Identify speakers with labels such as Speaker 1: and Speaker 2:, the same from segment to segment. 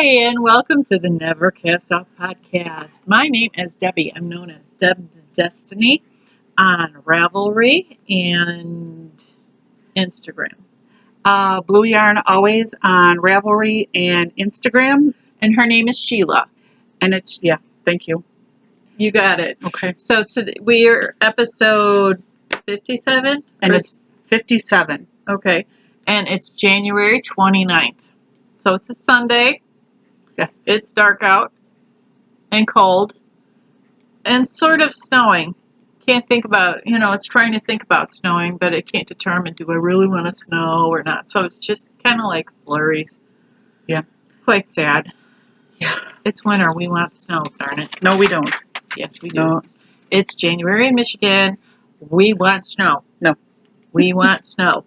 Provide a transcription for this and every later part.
Speaker 1: and welcome to the Never Cast Off podcast. My name is Debbie. I'm known as Deb's Destiny on Ravelry and Instagram. Blue Yarn Always on Ravelry and Instagram.
Speaker 2: And her name is Sheila.
Speaker 1: And it's, thank you.
Speaker 2: You got it.
Speaker 1: Okay.
Speaker 2: So today we're episode 57?
Speaker 1: And it's 57.
Speaker 2: Okay. And it's January 29th. So it's a Sunday.
Speaker 1: Yes.
Speaker 2: It's dark out and cold and sort of snowing. Can't think about, it's trying to think about snowing, but it can't determine, do I really want to snow or not? So it's just kind of like flurries.
Speaker 1: Yeah.
Speaker 2: It's quite sad.
Speaker 1: Yeah.
Speaker 2: It's winter. We want snow, darn it.
Speaker 1: No, we don't.
Speaker 2: Yes, we do.
Speaker 1: No.
Speaker 2: It's January in Michigan. We want snow.
Speaker 1: No.
Speaker 2: We want snow.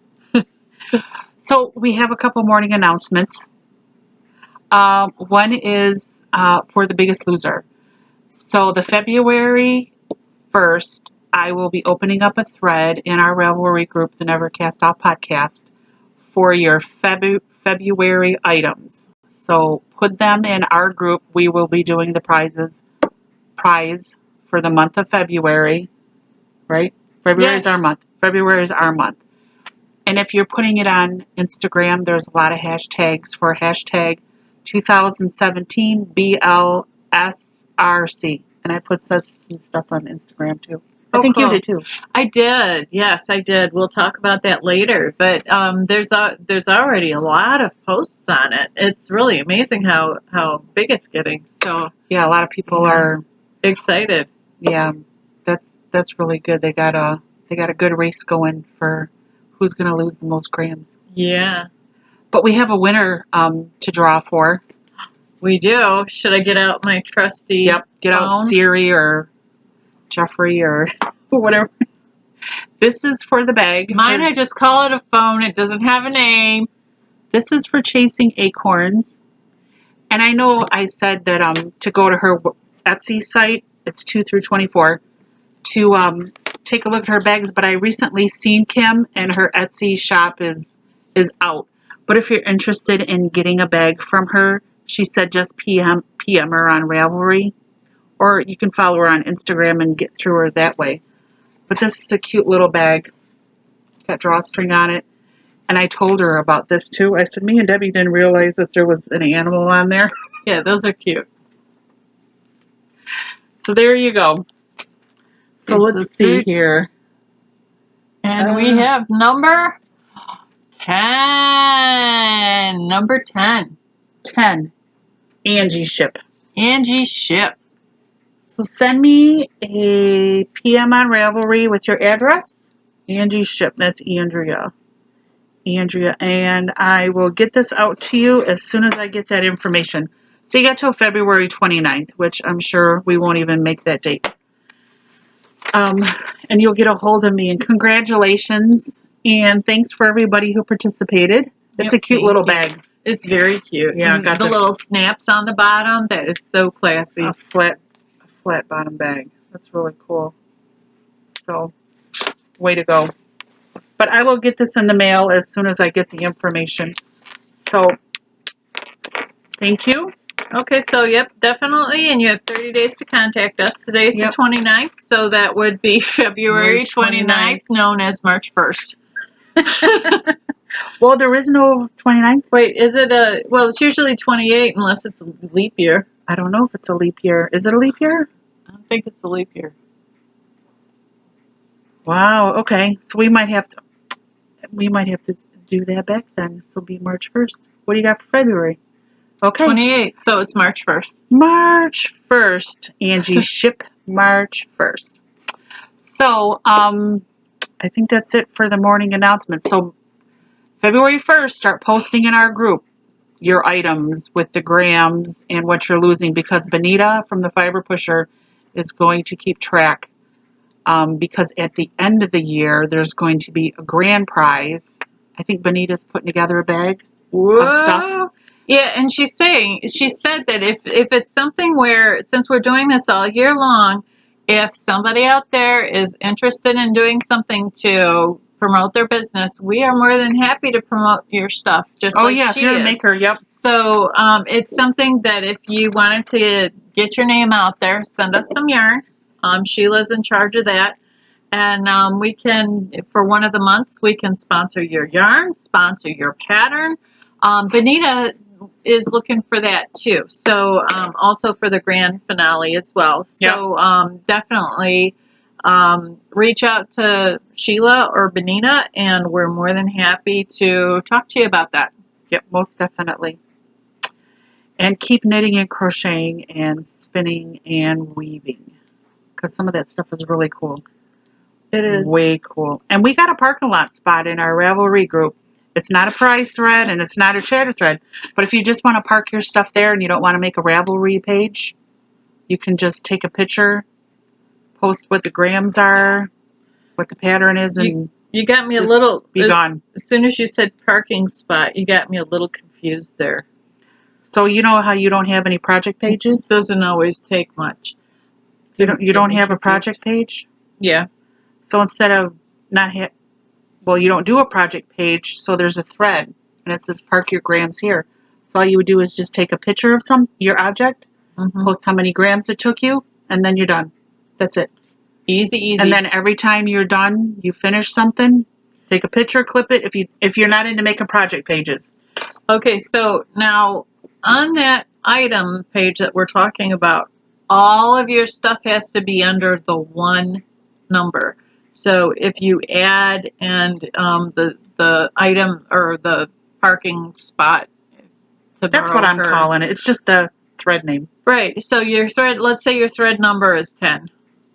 Speaker 1: So we have a couple morning announcements. One is for the Biggest Loser. So the February 1st, I will be opening up a thread in our Ravelry group, the Never Cast Off podcast, for your February items. So put them in our group. We will be doing the prize for the month of February, right? February is our month. February is our month. And if you're putting it on Instagram, there's a lot of hashtags for hashtag 2017 BLSRC. And I put some stuff on Instagram too. I think you did too.
Speaker 2: I did. Yes, I did. We'll talk about that later. But there's already a lot of posts on it. It's really amazing how big it's getting. So
Speaker 1: yeah, a lot of people are
Speaker 2: excited.
Speaker 1: Yeah, that's really good. They got a good race going for who's going to lose the most grams.
Speaker 2: Yeah.
Speaker 1: But we have a winner to draw for.
Speaker 2: We do. Should I get out my trusty
Speaker 1: Yep. Get
Speaker 2: phone?
Speaker 1: out Siri or Jeffrey or whatever. This is for the bag.
Speaker 2: Mine, I just call it a phone. It doesn't have a name.
Speaker 1: This is for Chasing Acorns. And I know I said that to go to her Etsy site, it's 2 through 24, to take a look at her bags. But I recently seen Kim, and her Etsy shop is out. But if you're interested in getting a bag from her, she said just PM her on Ravelry, or you can follow her on Instagram and get through her that way. But this is a cute little bag. Got drawstring on it. And I told her about this too. I said, me and Debbie didn't realize that there was an animal on there.
Speaker 2: Yeah, those are cute.
Speaker 1: So there you go. So let's see here.
Speaker 2: And we have number 10. Number 10.
Speaker 1: 10. Angie Ship.
Speaker 2: Angie Ship.
Speaker 1: So send me a PM on Ravelry with your address. Angie Ship. That's Andrea. And I will get this out to you as soon as I get that information. So you got till February 29th, which I'm sure we won't even make that date. And you'll get a hold of me. And congratulations. And thanks for everybody who participated. It's a cute little bag.
Speaker 2: It's very cute.
Speaker 1: Yeah,
Speaker 2: got the little snaps on the bottom. That is so classy.
Speaker 1: A flat bottom bag. That's really cool. So, way to go. But I will get this in the mail as soon as I get the information. So, thank you.
Speaker 2: Okay, so yep, definitely. And you have 30 days to contact us. Today's the 29th, so that would be February 29th, known as March 1st.
Speaker 1: Well, there is no 29th.
Speaker 2: Wait, is it well, it's usually 28 unless it's a leap year.
Speaker 1: I don't know if it's a leap year. Is it a leap year?
Speaker 2: I don't think it's a leap year.
Speaker 1: Wow, okay. So we might have to do that back then. So it'll be March 1st. What do you got for February? Okay.
Speaker 2: 28, so it's March 1st.
Speaker 1: March 1st. Angie Ship, March 1st. So, I think that's it for the morning announcement. So, February 1st, start posting in our group your items with the grams and what you're losing, because Benita from the Fiber Pusher is going to keep track, because at the end of the year, there's going to be a grand prize. I think Benita's putting together a bag of stuff.
Speaker 2: Yeah, and she said that if it's something where, since we're doing this all year long, if somebody out there is interested in doing something to promote their business, we are more than happy to promote your stuff, just
Speaker 1: Oh
Speaker 2: like
Speaker 1: yeah, if
Speaker 2: she
Speaker 1: you're a
Speaker 2: is.
Speaker 1: maker, yep.
Speaker 2: So it's something that if you wanted to get your name out there, send us some yarn. Sheila's in charge of that. And we can, for one of the months, we can sponsor your yarn, sponsor your pattern. Benita is looking for that too. So also for the grand finale as well. So definitely reach out to Sheila or Benita, and we're more than happy to talk to you about that.
Speaker 1: Yep, most definitely. And keep knitting and crocheting and spinning and weaving, because some of that stuff is really cool.
Speaker 2: It is.
Speaker 1: Way cool. And we got a parking lot spot in our Ravelry group. It's not a prize thread and it's not a chatter thread. But if you just want to park your stuff there and you don't want to make a Ravelry page, you can just take a picture, post what the grams are, what the pattern is, and
Speaker 2: you got me a
Speaker 1: just
Speaker 2: little,
Speaker 1: be gone.
Speaker 2: As soon as you said parking spot, you got me a little confused there.
Speaker 1: So you know how you don't have any project pages?
Speaker 2: It doesn't always take much.
Speaker 1: You don't have a project page?
Speaker 2: Yeah.
Speaker 1: So instead of well, you don't do a project page, so there's a thread, and it says park your grams here. So all you would do is just take a picture of your object, post how many grams it took you, and then you're done. That's it.
Speaker 2: Easy, easy.
Speaker 1: And then every time you're done, you finish something, take a picture, clip it, if you're not into making project pages.
Speaker 2: Okay, so now on that item page that we're talking about, all of your stuff has to be under the one number. So if you add and the item or the parking spot to
Speaker 1: That's what I'm calling it. It's just the thread name.
Speaker 2: Right. So your thread, let's say your thread number is 10.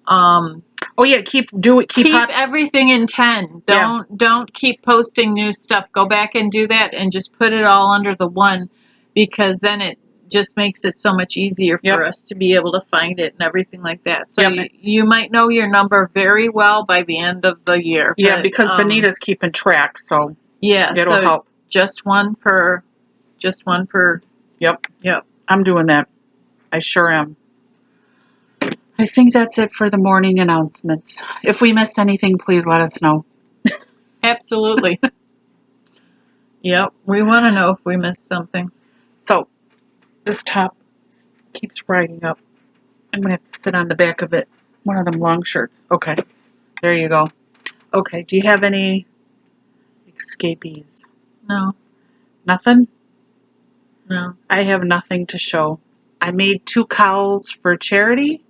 Speaker 1: Oh yeah, keep
Speaker 2: everything in 10. Don't keep posting new stuff. Go back and do that and just put it all under the one, because then it just makes it so much easier for us to be able to find it and everything like that. So you might know your number very well by the end of the year.
Speaker 1: Yeah,
Speaker 2: but,
Speaker 1: because Benita's keeping track, so it'll help.
Speaker 2: Just one per.
Speaker 1: Yep. I'm doing that. I sure am. I think that's it for the morning announcements. If we missed anything, please let us know.
Speaker 2: Absolutely. Yep. We want to know if we missed something.
Speaker 1: So this top keeps riding up. I'm going to have to sit on the back of it. One of them long shirts. Okay. There you go. Okay. Do you have any escapees?
Speaker 2: No.
Speaker 1: Nothing?
Speaker 2: No.
Speaker 1: I have nothing to show. I made 2 cowls for charity,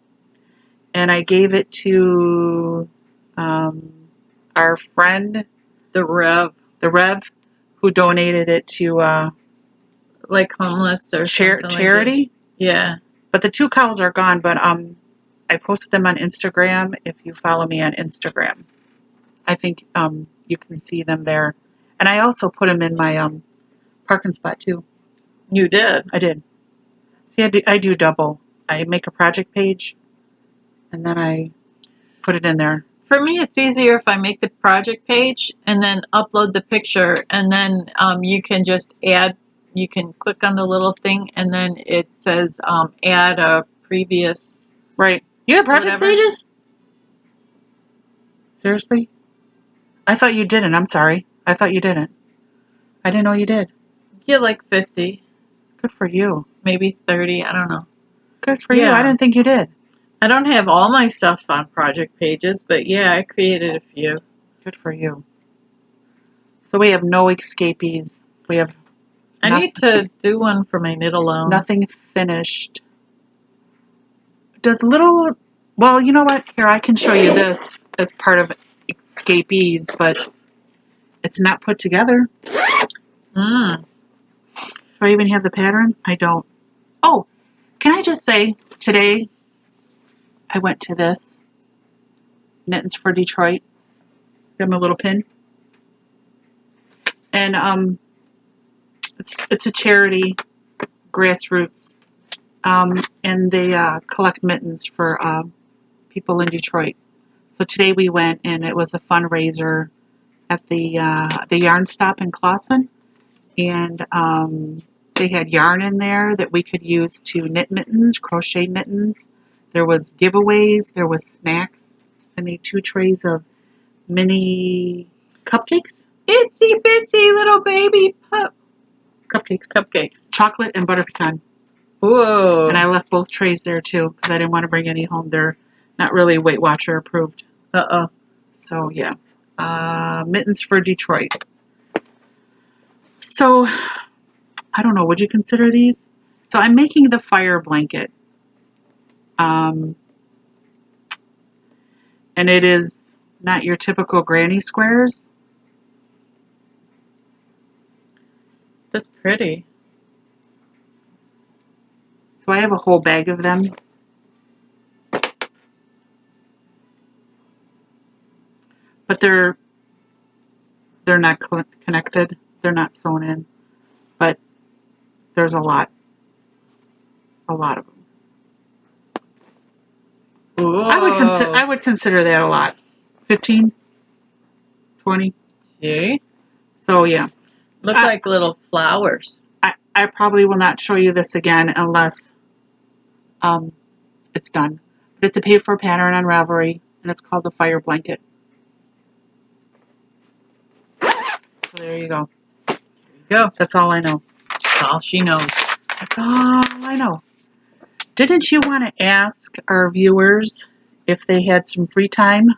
Speaker 1: and I gave it to our friend,
Speaker 2: the Rev,
Speaker 1: who donated it to
Speaker 2: like homeless or
Speaker 1: charity.
Speaker 2: Like yeah.
Speaker 1: But the 2 cowls are gone. But I posted them on Instagram. If you follow me on Instagram, I think you can see them there. And I also put them in my parking spot too.
Speaker 2: You did?
Speaker 1: I did. See, I do double. I make a project page, and then I put it in there.
Speaker 2: For me, it's easier if I make the project page and then upload the picture, and then you can just add. You can click on the little thing, and then it says add a previous.
Speaker 1: Right. You have project pages? Seriously? I thought you didn't. I'm sorry. I thought you didn't. I didn't know you did.
Speaker 2: Yeah, like 50.
Speaker 1: Good for you.
Speaker 2: Maybe 30. I don't know.
Speaker 1: Good for you. I didn't think you did.
Speaker 2: I don't have all my stuff on project pages, but yeah, I created a few.
Speaker 1: Good for you. So we have no escapees. We have.
Speaker 2: I need to do one for my knit alone.
Speaker 1: Nothing finished. Well, you know what? Here, I can show you this as part of escapees, but it's not put together. Do I even have the pattern? I don't. Oh, can I just say, today I went to this Knitting's for Detroit. Give them a little pin. And it's a charity, grassroots, and they collect mittens for people in Detroit. So today we went, and it was a fundraiser at the yarn stop in Clawson, and they had yarn in there that we could use to knit mittens, crochet mittens. There was giveaways. There was snacks. I made 2 trays of mini Cupcakes?
Speaker 2: Itsy bitsy little baby
Speaker 1: Cupcakes.
Speaker 2: cupcakes.
Speaker 1: Chocolate and butter pecan.
Speaker 2: Whoa.
Speaker 1: And I left both trays there too because I didn't want to bring any home. They're not really Weight Watcher approved.
Speaker 2: Uh-oh.
Speaker 1: So yeah. Mittens for Detroit. So I don't know. Would you consider these? So I'm making the fire blanket. And it is not your typical granny squares.
Speaker 2: That's pretty.
Speaker 1: So I have a whole bag of them. But they're not connected. They're not sewn in. But there's a lot of them.
Speaker 2: Whoa.
Speaker 1: I would consider that a lot. 15, 20.
Speaker 2: See?
Speaker 1: So yeah.
Speaker 2: Look like little flowers.
Speaker 1: I probably will not show you this again unless it's done. But it's a paid for pattern on Ravelry, and it's called the Fire Blanket. So there you go.
Speaker 2: There you go.
Speaker 1: That's all I know.
Speaker 2: That's all she knows.
Speaker 1: That's all I know. Didn't you want to ask our viewers if they had some free time?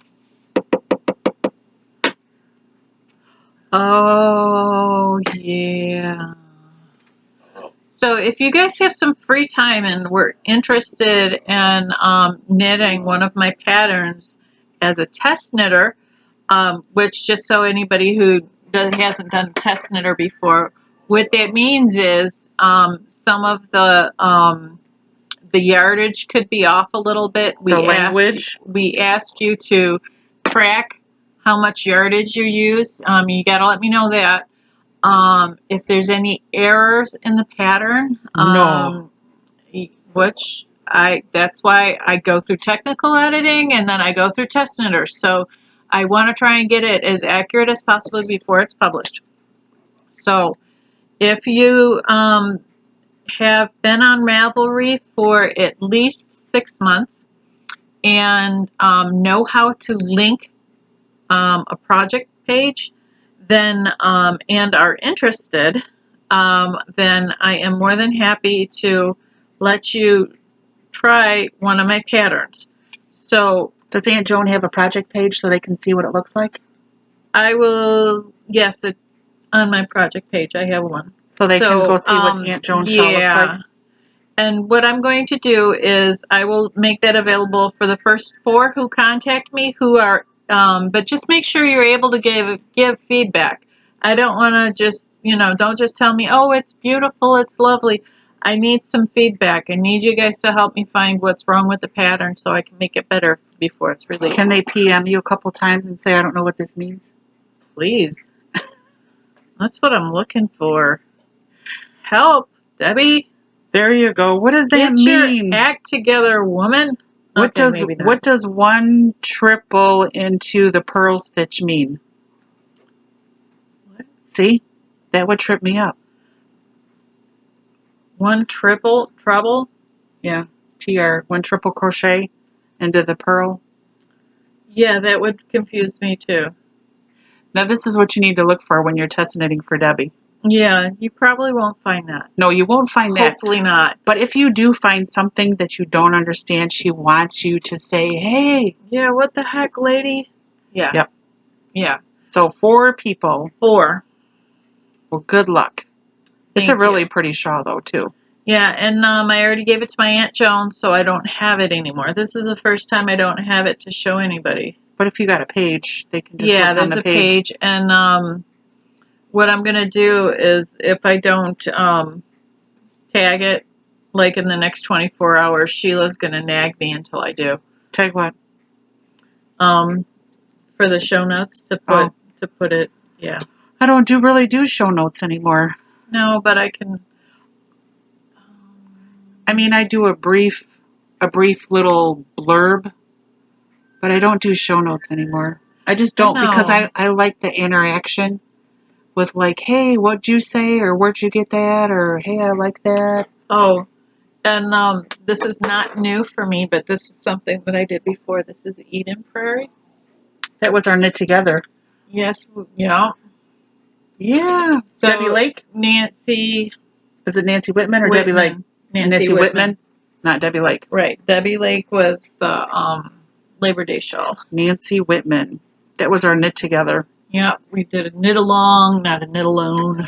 Speaker 2: Oh, yeah. So if you guys have some free time and were interested in knitting one of my patterns as a test knitter, which just so anybody who hasn't done a test knitter before, what that means is some of the yardage could be off a little bit. We ask you to track how much yardage you use. You got to let me know that. If there's any errors in the pattern,
Speaker 1: No.
Speaker 2: That's why I go through technical editing and then I go through test knitters. So I want to try and get it as accurate as possible before it's published. So if you have been on Ravelry for at least 6 months and know how to link a project page, then and are interested, then I am more than happy to let you try one of my patterns. So
Speaker 1: does Aunt Joan have a project page so they can see what it looks like?
Speaker 2: I will, yes, on my project page I have one.
Speaker 1: So they can go see what Aunt Joan's shawl looks like?
Speaker 2: And what I'm going to do is I will make that available for the first 4 who contact me who are, but just make sure you're able to give feedback. I don't want to just, don't just tell me, oh, it's beautiful, it's lovely. I need some feedback. I need you guys to help me find what's wrong with the pattern so I can make it better before it's released.
Speaker 1: Can they PM you a couple times and say, I don't know what this means?
Speaker 2: Please. That's what I'm looking for. Help, Debbie.
Speaker 1: There you go. What does that
Speaker 2: Get
Speaker 1: mean?
Speaker 2: your act together, woman.
Speaker 1: What does 1 triple into the purl stitch mean?
Speaker 2: What?
Speaker 1: See? That would trip me up.
Speaker 2: 1 triple treble?
Speaker 1: Yeah. TR. 1 triple crochet into the purl.
Speaker 2: Yeah, that would confuse me too.
Speaker 1: Now this is what you need to look for when you're test knitting for Debbie.
Speaker 2: Yeah, you probably won't find that.
Speaker 1: No, you won't find that.
Speaker 2: Hopefully not.
Speaker 1: But if you do find something that you don't understand, she wants you to say, hey.
Speaker 2: Yeah, what the heck, lady? Yeah.
Speaker 1: Yep.
Speaker 2: Yeah.
Speaker 1: So 4 people.
Speaker 2: 4.
Speaker 1: Well, good luck. It's
Speaker 2: Thank
Speaker 1: a really
Speaker 2: you.
Speaker 1: pretty shawl, though, too.
Speaker 2: Yeah, and I already gave it to my Aunt Joan, so I don't have it anymore. This is the first time I don't have it to show anybody.
Speaker 1: But if you got a page, they can just look on the page.
Speaker 2: Yeah, there's a page, and what I'm going to do is if I don't tag it, like in the next 24 hours, Sheila's going to nag me until I do.
Speaker 1: Tag what?
Speaker 2: For the show notes to put it, yeah.
Speaker 1: I don't really do show notes anymore.
Speaker 2: No, but I can.
Speaker 1: I mean, I do a brief little blurb, but I don't do show notes anymore. I just don't because I like the interaction with like, hey, what'd you say? Or where'd you get that? Or hey, I like that.
Speaker 2: Oh, and this is not new for me, but this is something that I did before. This is Eden Prairie.
Speaker 1: That was our knit together.
Speaker 2: Yes, yeah.
Speaker 1: Yeah.
Speaker 2: So
Speaker 1: Debbie Lake?
Speaker 2: Nancy
Speaker 1: Is it Nancy Whitman or Debbie Lake?
Speaker 2: Nancy Whitman.
Speaker 1: Not Debbie Lake.
Speaker 2: Right. Debbie Lake was the Labor Day show.
Speaker 1: Nancy Whitman. That was our knit together.
Speaker 2: Yeah, we did a knit along, not a knit alone.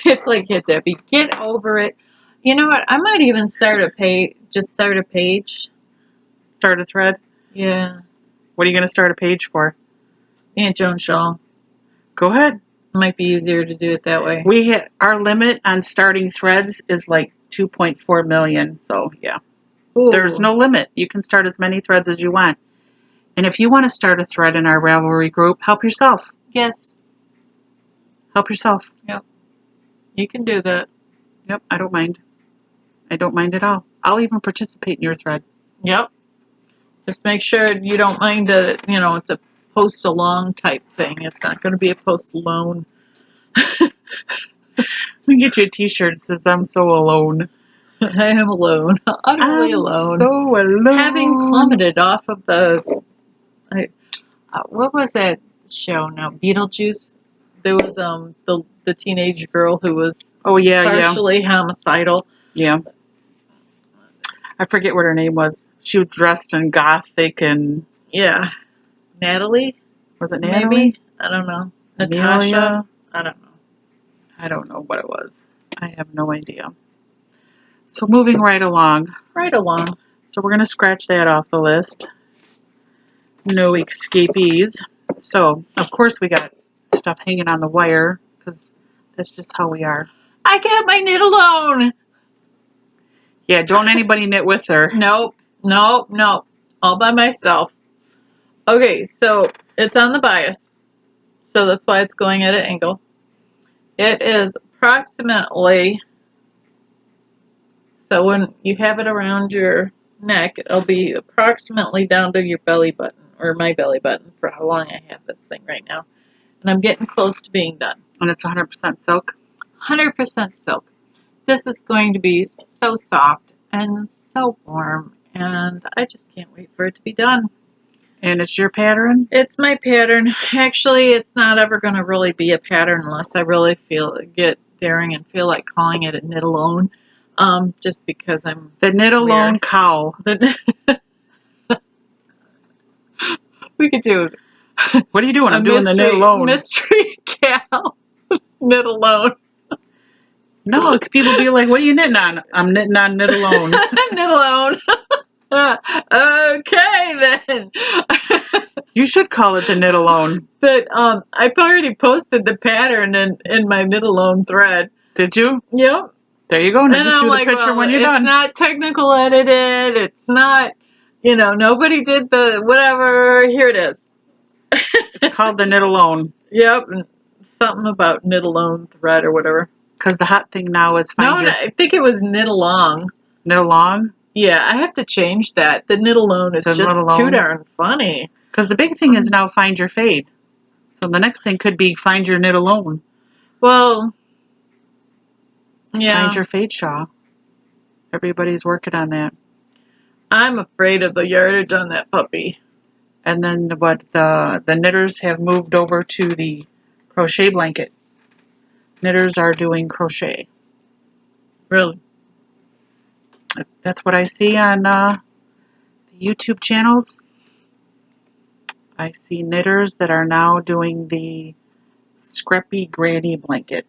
Speaker 2: It's like, yeah, Debbie, get over it. You know what? I might even start a page. Just start a page.
Speaker 1: Start a thread?
Speaker 2: Yeah.
Speaker 1: What are you going to start a page for?
Speaker 2: Aunt Joan shawl.
Speaker 1: Go ahead.
Speaker 2: It might be easier to do it that way.
Speaker 1: We hit our limit on starting threads is like 2.4 million. So yeah,
Speaker 2: Ooh.
Speaker 1: there's no limit. You can start as many threads as you want. And if you want to start a thread in our Ravelry group, help yourself.
Speaker 2: Yes.
Speaker 1: Help yourself.
Speaker 2: Yep. You can do that.
Speaker 1: Yep, I don't mind. I don't mind at all. I'll even participate in your thread.
Speaker 2: Yep. Just make sure you don't mind it's a post along type thing. It's not going to be a post alone.
Speaker 1: We get you a t-shirt that says I'm so alone.
Speaker 2: I am alone. Utterly
Speaker 1: I'm
Speaker 2: alone.
Speaker 1: so alone.
Speaker 2: Having plummeted off of what was that show now? Beetlejuice. There was the teenage girl who was partially homicidal.
Speaker 1: Yeah. I forget what her name was. She was dressed in gothic and
Speaker 2: Natalie.
Speaker 1: Was it Natalie?
Speaker 2: Maybe, I don't know. Natasha. I don't know.
Speaker 1: I don't know what it was. I have no idea. So moving right along.
Speaker 2: Right along.
Speaker 1: So we're going to scratch that off the list. No escapees. So, of course, we got stuff hanging on the wire because that's just how we are.
Speaker 2: I got my knit alone.
Speaker 1: Yeah, don't anybody knit with her.
Speaker 2: Nope. All by myself. Okay, so it's on the bias. So that's why it's going at an angle. It is approximately, so when you have it around your neck, it'll be approximately down to your belly button, or my belly button, for how long I have this thing right now. And I'm getting close to being done.
Speaker 1: And it's 100% silk?
Speaker 2: 100% silk. This is going to be so soft and so warm, and I just can't wait for it to be done.
Speaker 1: And it's your pattern?
Speaker 2: It's my pattern. Actually, it's not ever going to really be a pattern unless I really get daring and feel like calling it a knit alone. Just because I'm
Speaker 1: the knit alone cow.
Speaker 2: We could do.
Speaker 1: What are you doing? I'm doing the knit alone.
Speaker 2: Mystery cow. Knit alone.
Speaker 1: No, people be like, "What are you knitting on?" I'm knitting on knit alone.
Speaker 2: Knit alone. Okay then.
Speaker 1: You should call it the knit alone.
Speaker 2: But I've already posted the pattern in my knit alone thread.
Speaker 1: Did you?
Speaker 2: Yep.
Speaker 1: There you go. Now just do the picture when you're done.
Speaker 2: It's not technical edited. It's not, nobody did the whatever. Here it is.
Speaker 1: It's called the knit alone.
Speaker 2: Yep. Something about knit alone thread or whatever.
Speaker 1: Because the hot thing now is
Speaker 2: I think it was knit along.
Speaker 1: Knit along?
Speaker 2: Yeah, I have to change that. The knit alone is just too darn funny.
Speaker 1: Because the big thing is now find your fade. So the next thing could be find your knit alone.
Speaker 2: Well, yeah.
Speaker 1: Find your fade shawl. Everybody's working on that.
Speaker 2: I'm afraid of the yardage on that puppy.
Speaker 1: And then the knitters have moved over to the crochet blanket. Knitters are doing crochet.
Speaker 2: Really?
Speaker 1: That's what I see on the YouTube channels. I see knitters that are now doing the scrappy granny blanket.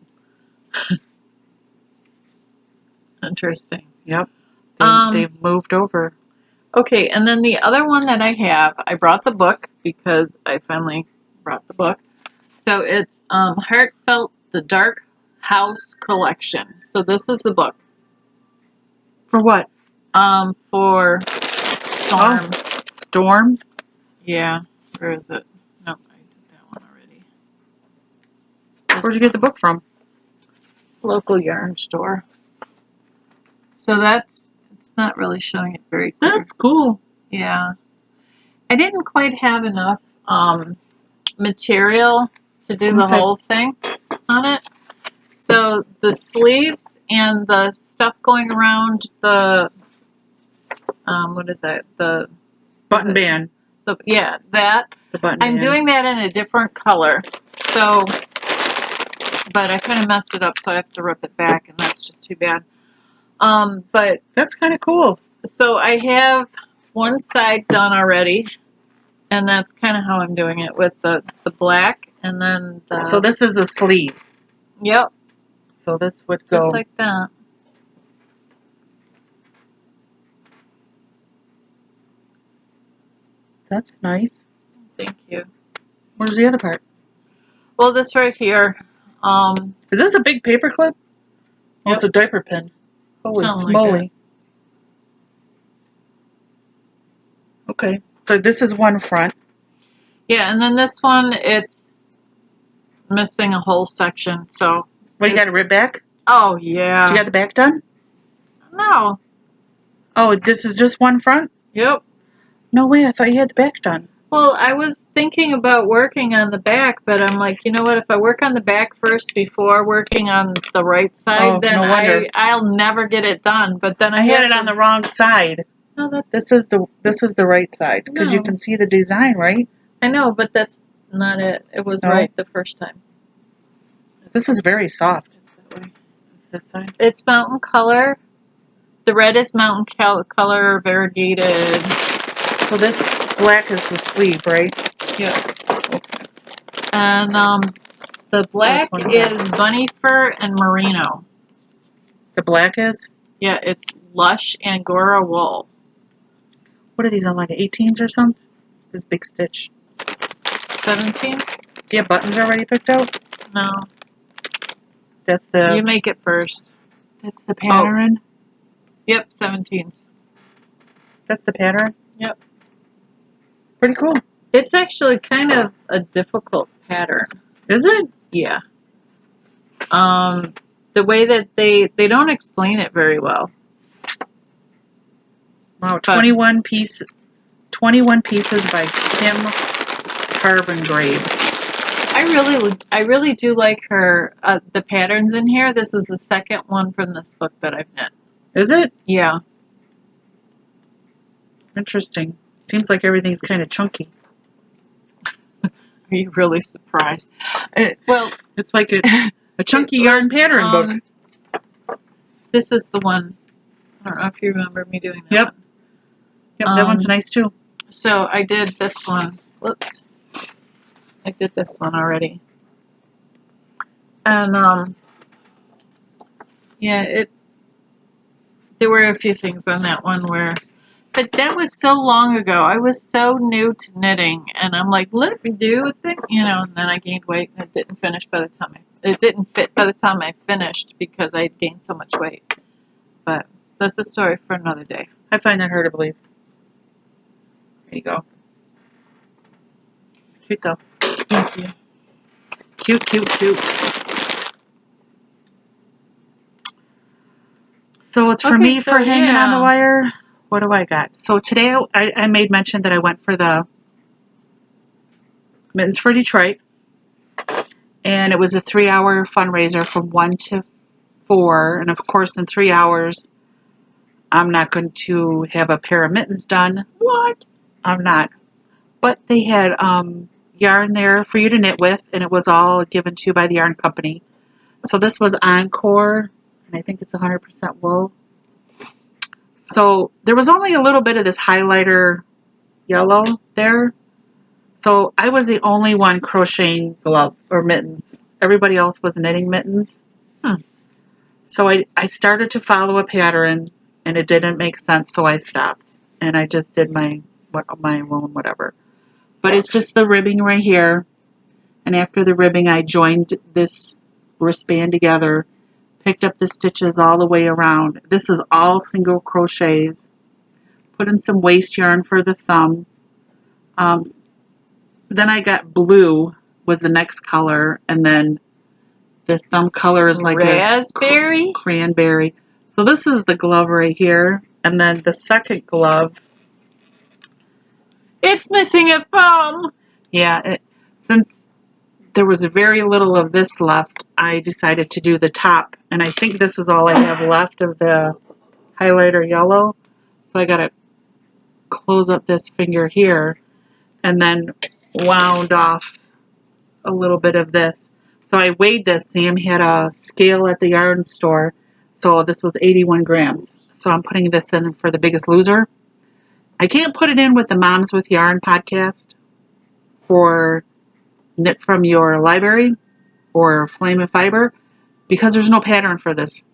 Speaker 2: Interesting.
Speaker 1: Yep. They've moved over.
Speaker 2: Okay, and then the other one that I have, I brought the book because I finally brought the book. So it's Heartfelt, the Dark House Collection. So this is the book.
Speaker 1: For what?
Speaker 2: For Storm.
Speaker 1: Oh, Storm?
Speaker 2: Yeah. Where is it? Nope, I did that one already.
Speaker 1: Where'd you get the book from?
Speaker 2: Local yarn store. So it's not really showing it very clear.
Speaker 1: That's cool.
Speaker 2: Yeah. I didn't quite have enough material to do the whole thing on it. So the sleeves and the stuff going around the, what is that? The
Speaker 1: button band.
Speaker 2: Yeah, that.
Speaker 1: The button
Speaker 2: I'm
Speaker 1: band.
Speaker 2: doing that in a different color. So, but I kind of messed it up, so I have to rip it back, and that's just too bad. But
Speaker 1: That's kind of cool.
Speaker 2: so I have one side done already, and that's kind of how I'm doing it with the black, and then the.
Speaker 1: So this is a sleeve.
Speaker 2: Yep.
Speaker 1: So this would go
Speaker 2: Just like that.
Speaker 1: That's nice.
Speaker 2: Thank you.
Speaker 1: Where's the other part?
Speaker 2: Well, this right here.
Speaker 1: Is this a big paper clip? Oh,
Speaker 2: Yep.
Speaker 1: it's a diaper pin. Holy
Speaker 2: Something like
Speaker 1: smoly. Okay. So this is one front.
Speaker 2: Yeah, and then this one, it's missing a whole section, so.
Speaker 1: What, you got a rib back?
Speaker 2: Oh, yeah.
Speaker 1: You got the back done?
Speaker 2: No.
Speaker 1: Oh, this is just one front?
Speaker 2: Yep.
Speaker 1: No way, I thought you had the back done.
Speaker 2: Well, I was thinking about working on the back, but I'm like, you know what? If I work on the back first before working on the right side,
Speaker 1: Oh,
Speaker 2: then
Speaker 1: no wonder.
Speaker 2: I'll never get it done. But then
Speaker 1: I had it on the wrong side.
Speaker 2: No,
Speaker 1: This is the right side because you
Speaker 2: No.
Speaker 1: can see the design, right?
Speaker 2: I know, but that's not it. It was
Speaker 1: No?
Speaker 2: right the first time.
Speaker 1: This is very soft.
Speaker 2: It's that way.
Speaker 1: It's this side.
Speaker 2: It's mountain color. The red is mountain color variegated.
Speaker 1: So this black is the sleeve, right?
Speaker 2: Yeah. And the black
Speaker 1: one side.
Speaker 2: is bunny fur and merino.
Speaker 1: The black is?
Speaker 2: Yeah, it's lush Angora wool.
Speaker 1: What are these on, like 18s or something? This big stitch.
Speaker 2: 17s?
Speaker 1: Do you have buttons already picked out?
Speaker 2: No.
Speaker 1: That's the.
Speaker 2: You make it first.
Speaker 1: That's the pattern.
Speaker 2: Yep, 17s.
Speaker 1: That's the pattern.
Speaker 2: Yep.
Speaker 1: Pretty cool.
Speaker 2: It's actually kind of a difficult pattern.
Speaker 1: Is it?
Speaker 2: Yeah. The way that they don't explain it very well.
Speaker 1: Wow, 21 pieces by Kim Carbon Graves.
Speaker 2: I really do like her the patterns in here. This is the second one from this book that I've knit.
Speaker 1: Is it?
Speaker 2: Yeah.
Speaker 1: Interesting. Seems like everything's kind of chunky.
Speaker 2: Are you really surprised? Well,
Speaker 1: it's like a chunky yarn pattern book.
Speaker 2: This is the one. I don't know if you remember me doing that.
Speaker 1: Yep.
Speaker 2: One.
Speaker 1: Yep, that one's nice too.
Speaker 2: So I did this one. Whoops. I did this one already. And yeah, there were a few things on that one but that was so long ago. I was so new to knitting, and I'm like, let me do a thing, and then I gained weight, and it didn't finish by the time it didn't fit by the time I finished because I had gained so much weight. But that's a story for another day.
Speaker 1: I find that hard to believe. There you go. Cute though.
Speaker 2: Thank you.
Speaker 1: Cute, cute, cute. So it's for me for hanging on the wire. What do I got? So today I made mention that I went for the Mittens for Detroit. And it was a 3-hour fundraiser from 1 to 4. And of course, in 3 hours, I'm not going to have a pair of mittens done. What? I'm not. But they had yarn there for you to knit with, and it was all given to you by the yarn company. So this was Encore, and I think it's 100% wool. So there was only a little bit of this highlighter yellow there. So I was the only one crocheting gloves or mittens. Everybody else was knitting mittens. So I started to follow a pattern, and it didn't make sense, so I stopped. And I just did my own whatever. But it's just the ribbing right here. And after the ribbing, I joined this wristband together, picked up the stitches all the way around. This is all single crochets. Put in some waste yarn for the thumb. Then I got blue was the next color, and then the thumb color is like
Speaker 2: raspberry,
Speaker 1: cranberry. So this is the glove right here, and then the second glove.
Speaker 2: It's missing a thumb.
Speaker 1: Yeah, since there was very little of this left, I decided to do the top, and I think this is all I have left of the highlighter yellow. So I got to close up this finger here, and then wound off a little bit of this. So I weighed this. Sam had a scale at the yarn store. So this was 81 grams. So I'm putting this in for the Biggest Loser. I can't put it in with the Moms with Yarn podcast for Knit from Your Library or Flame and Fiber because there's no pattern for this.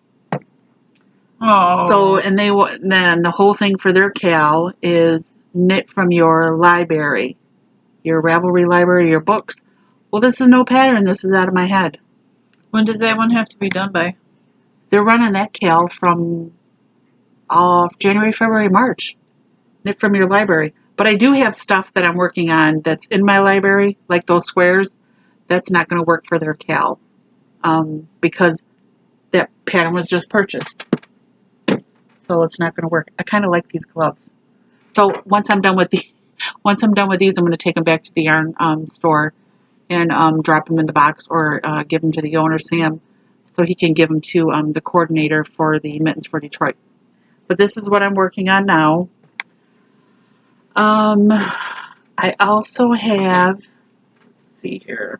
Speaker 2: Oh.
Speaker 1: So, and then the whole thing for their cal is Knit from Your Library, your Ravelry library, your books. Well, this is no pattern. This is out of my head.
Speaker 2: When does that one have to be done by?
Speaker 1: They're running that cal from January, February, March. Knit from Your Library. But I do have stuff that I'm working on that's in my library, like those squares. That's not going to work for their cal because that pattern was just purchased. So it's not going to work. I kind of like these gloves. So once I'm done with these, I'm going to take them back to the yarn store and drop them in the box or give them to the owner, Sam, so he can give them to the coordinator for the Mittens for Detroit. But this is what I'm working on now. I also have, let's see here.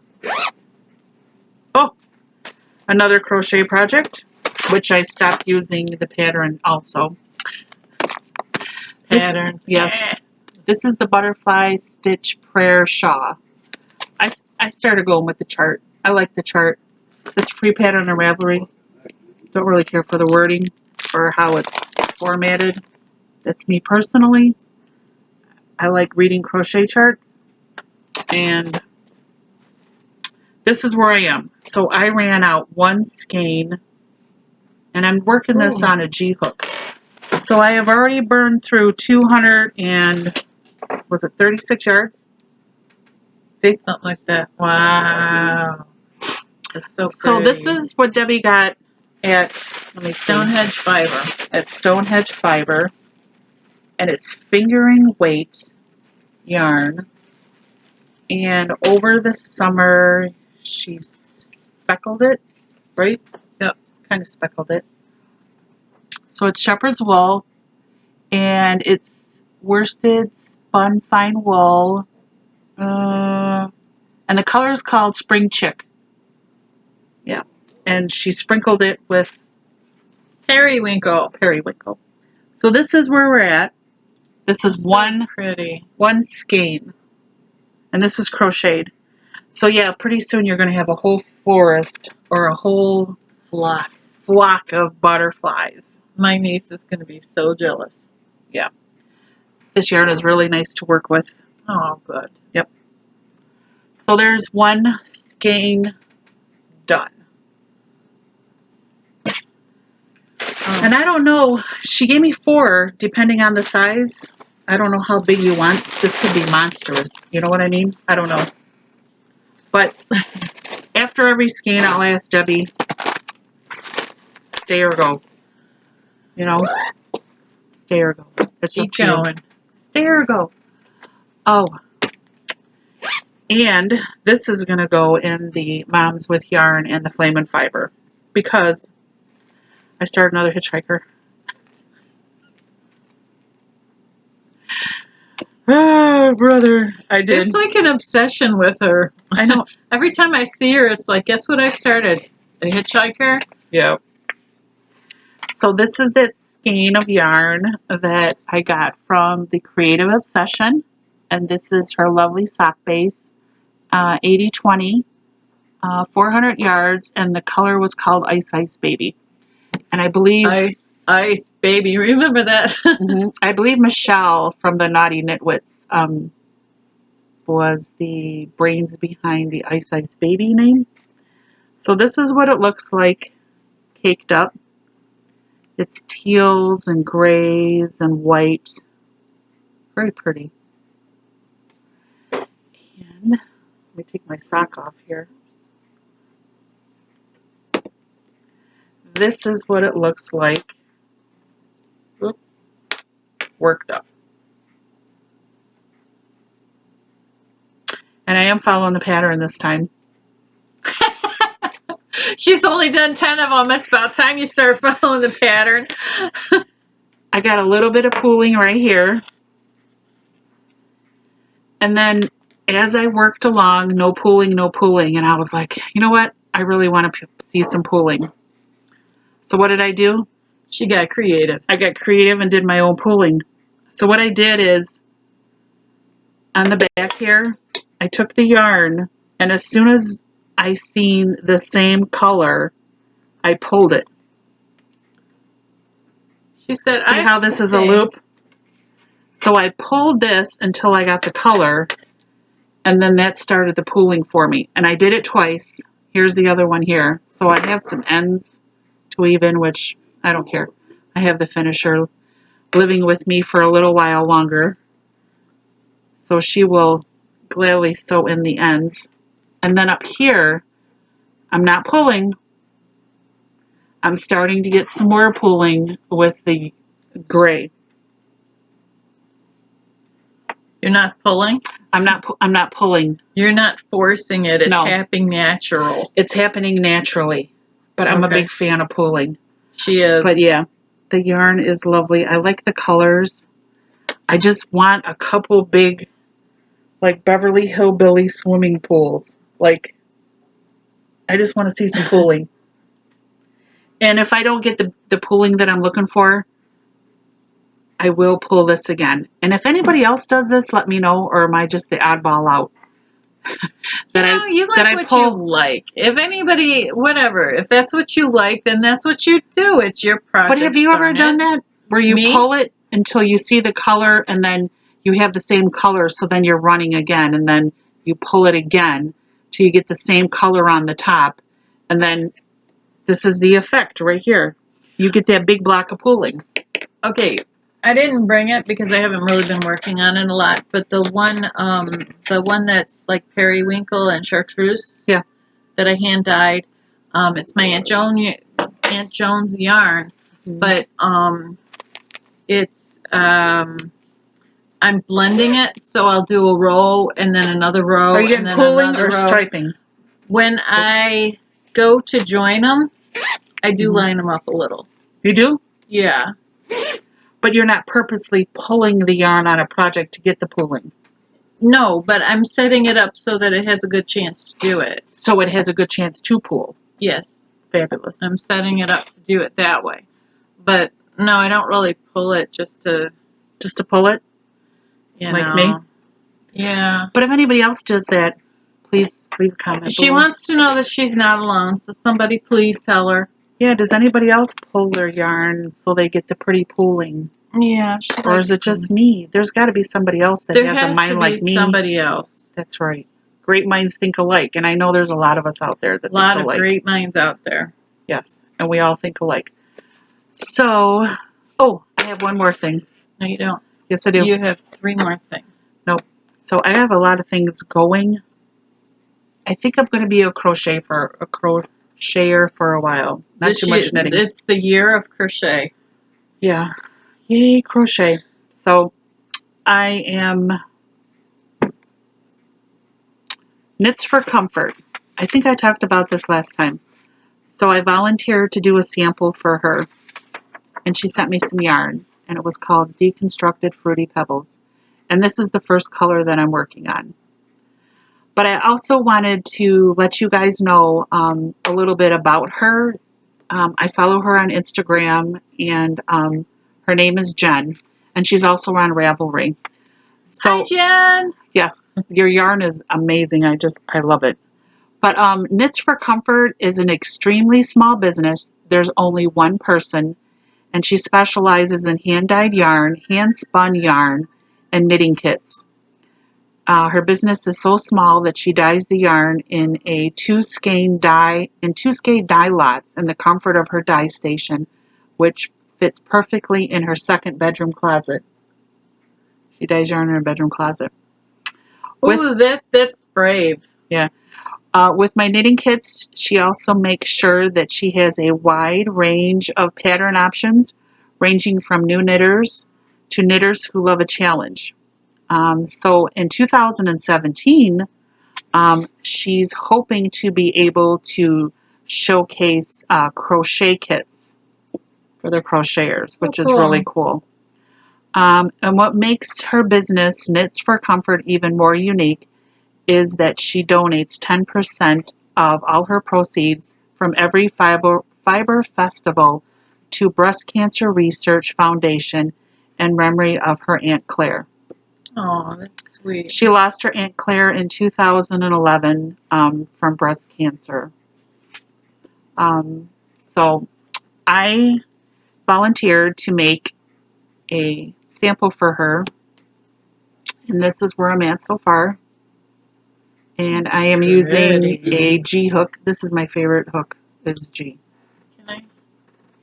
Speaker 1: Oh, another crochet project, which I stopped using the pattern also.
Speaker 2: Patterns.
Speaker 1: Yes. This is the Butterfly Stitch Prayer Shawl. I started going with the chart. I like the chart. This free pattern on Ravelry. Don't really care for the wording or how it's formatted. That's me personally. I like reading crochet charts. And this is where I am. So I ran out one skein. And I'm working this on a G-hook. So I have already burned through 36 yards?
Speaker 2: See? Something like that. Wow. That's so pretty.
Speaker 1: So this is what Debbie got at
Speaker 2: Stonehenge Fiber.
Speaker 1: At Stonehenge Fiber. And it's fingering weight yarn. And over the summer, she speckled it, right?
Speaker 2: Yep.
Speaker 1: Kind of speckled it. So it's shepherd's wool. And it's worsted spun fine wool. And the color is called Spring Chick. Yeah. And she sprinkled it with
Speaker 2: Periwinkle.
Speaker 1: So this is where we're at. This is
Speaker 2: So pretty.
Speaker 1: one skein. And this is crocheted. So yeah, pretty soon you're going to have a whole forest or a whole flock of butterflies.
Speaker 2: My niece is going to be so jealous.
Speaker 1: Yeah. This yarn is really nice to work with.
Speaker 2: Oh, good.
Speaker 1: Yep. So there's one skein done. And I don't know, she gave me 4 depending on the size. I don't know how big you want. This could be monstrous. You know what I mean? I don't know. But after every skein, I'll ask Debbie, stay or go. You know? Stay or go. It's
Speaker 2: Keep going.
Speaker 1: Stay or go. Oh. And this is going to go in the Moms with Yarn and the Flame and Fiber. Because I started another hitchhiker. Oh, brother. I did.
Speaker 2: It's like an obsession with her.
Speaker 1: I know.
Speaker 2: Every time I see her, it's like, guess what I started? A hitchhiker?
Speaker 1: Yeah. So this is that skein of yarn that I got from the Creative Obsession. And this is her lovely sock base. 80-20. 400 yards. And the color was called Ice Ice Baby. And I believe...
Speaker 2: Ice Baby. Remember that?
Speaker 1: I believe Michelle from the Naughty Knitwits was the brains behind the Ice Ice Baby name. So this is what it looks like caked up. It's teals and grays and white. Very pretty. And let me take my sock off here. This is what it looks like. Oop, worked up. And I am following the pattern this time.
Speaker 2: She's only done 10 of them. It's about time you start following the pattern.
Speaker 1: I got a little bit of pooling right here. And then as I worked along, no pooling, no pooling. And I was like, you know what? I really want to see some pooling. So what did I do?
Speaker 2: She got creative.
Speaker 1: I got creative and did my own pooling. So what I did is, on the back here, I took the yarn, and as soon as I seen the same color, I pulled it.
Speaker 2: She said,
Speaker 1: See how this is a loop? So I pulled this until I got the color, and then that started the pooling for me. And I did it twice. Here's the other one here. So I have some ends to weave in, which I don't care. I have the finisher living with me for a little while longer. So she will gladly sew in the ends. And then up here, I'm not pulling. I'm starting to get some more pulling with the gray.
Speaker 2: You're not pulling?
Speaker 1: I'm not pulling.
Speaker 2: You're not forcing it. It's
Speaker 1: No.
Speaker 2: happening natural.
Speaker 1: It's happening naturally. But I'm a big fan of pulling.
Speaker 2: She is.
Speaker 1: But yeah, the yarn is lovely. I like the colors. I just want a couple big, like Beverly Hillbilly swimming pools. Like, I just want to see some pooling. And if I don't get the pooling that I'm looking for, I will pull this again. And if anybody else does this, let me know, or am I just the oddball out?
Speaker 2: You like what you like. If anybody, whatever, if that's what you like, then that's what you do. It's your project.
Speaker 1: But have you ever done that? Where you pull it until you see the color, and then you have the same color, so then you're running again, and then you pull it again till you get the same color on the top, and then this is the effect right here. You get that big block of pooling.
Speaker 2: Okay, I didn't bring it because I haven't really been working on it a lot, but the one that's like periwinkle and chartreuse,
Speaker 1: yeah,
Speaker 2: that I hand dyed, it's my Aunt Joan's yarn, but it's I'm blending it, so I'll do a row and then another row.
Speaker 1: Are you getting pooling or striping?
Speaker 2: When I go to join them, I do line them up a little.
Speaker 1: You do?
Speaker 2: Yeah.
Speaker 1: But you're not purposely pulling the yarn on a project to get the pooling.
Speaker 2: No, but I'm setting it up so that it has a good chance to do it.
Speaker 1: So it has a good chance to pool.
Speaker 2: Yes.
Speaker 1: Fabulous.
Speaker 2: I'm setting it up to do it that way. But no, I don't really pull it just to
Speaker 1: pull it?
Speaker 2: Like
Speaker 1: me?
Speaker 2: Yeah.
Speaker 1: But if anybody else does that, please leave a comment
Speaker 2: She
Speaker 1: below.
Speaker 2: wants to know that she's not alone, so somebody please tell her.
Speaker 1: Yeah, does anybody else pull their yarn so they get the pretty pooling?
Speaker 2: Yeah.
Speaker 1: Or is it just me? There's got to be somebody else that has a mind like me.
Speaker 2: There has to be somebody else.
Speaker 1: That's right. Great minds think alike, and I know there's a lot of us out there that think alike.
Speaker 2: A lot of great minds out there.
Speaker 1: Yes, and we all think alike. So, oh, I have one more thing.
Speaker 2: No, you don't.
Speaker 1: Yes, I do.
Speaker 2: You have 3 more things.
Speaker 1: Nope. So I have a lot of things going. I think I'm going to be a crocheter for a while. Not too much knitting.
Speaker 2: It's the year of crochet.
Speaker 1: Yeah. Yay, crochet. So I am Knits for Comfort. I think I talked about this last time. So I volunteered to do a sample for her, and she sent me some yarn, and it was called Deconstructed Fruity Pebbles. And this is the first color that I'm working on. But I also wanted to let you guys know a little bit about her. I follow her on Instagram, and her name is Jen, and she's also on Ravelry. So,
Speaker 2: hi, Jen!
Speaker 1: Yes, your yarn is amazing. I love it. But Knits for Comfort is an extremely small business. There's only one person, and she specializes in hand-dyed yarn, hand-spun yarn, and knitting kits. Her business is so small that she dyes the yarn in two skein dye lots in the comfort of her dye station, which fits perfectly in her second bedroom closet. She dyes yarn in her bedroom closet.
Speaker 2: Ooh, that's brave.
Speaker 1: Yeah. With my knitting kits, she also makes sure that she has a wide range of pattern options, ranging from new knitters to knitters who love a challenge. So in 2017, she's hoping to be able to showcase crochet kits for the crocheters, which is really cool. And what makes her business, Knits for Comfort, even more unique is that she donates 10% of all her proceeds from every fiber festival to Breast Cancer Research Foundation in memory of her Aunt Claire.
Speaker 2: Oh, that's sweet.
Speaker 1: She lost her Aunt Claire in 2011 from breast cancer. So I volunteered to make a sample for her, and this is where I'm at so far. And I am using a G hook. This is my favorite hook, is G.
Speaker 2: Can I?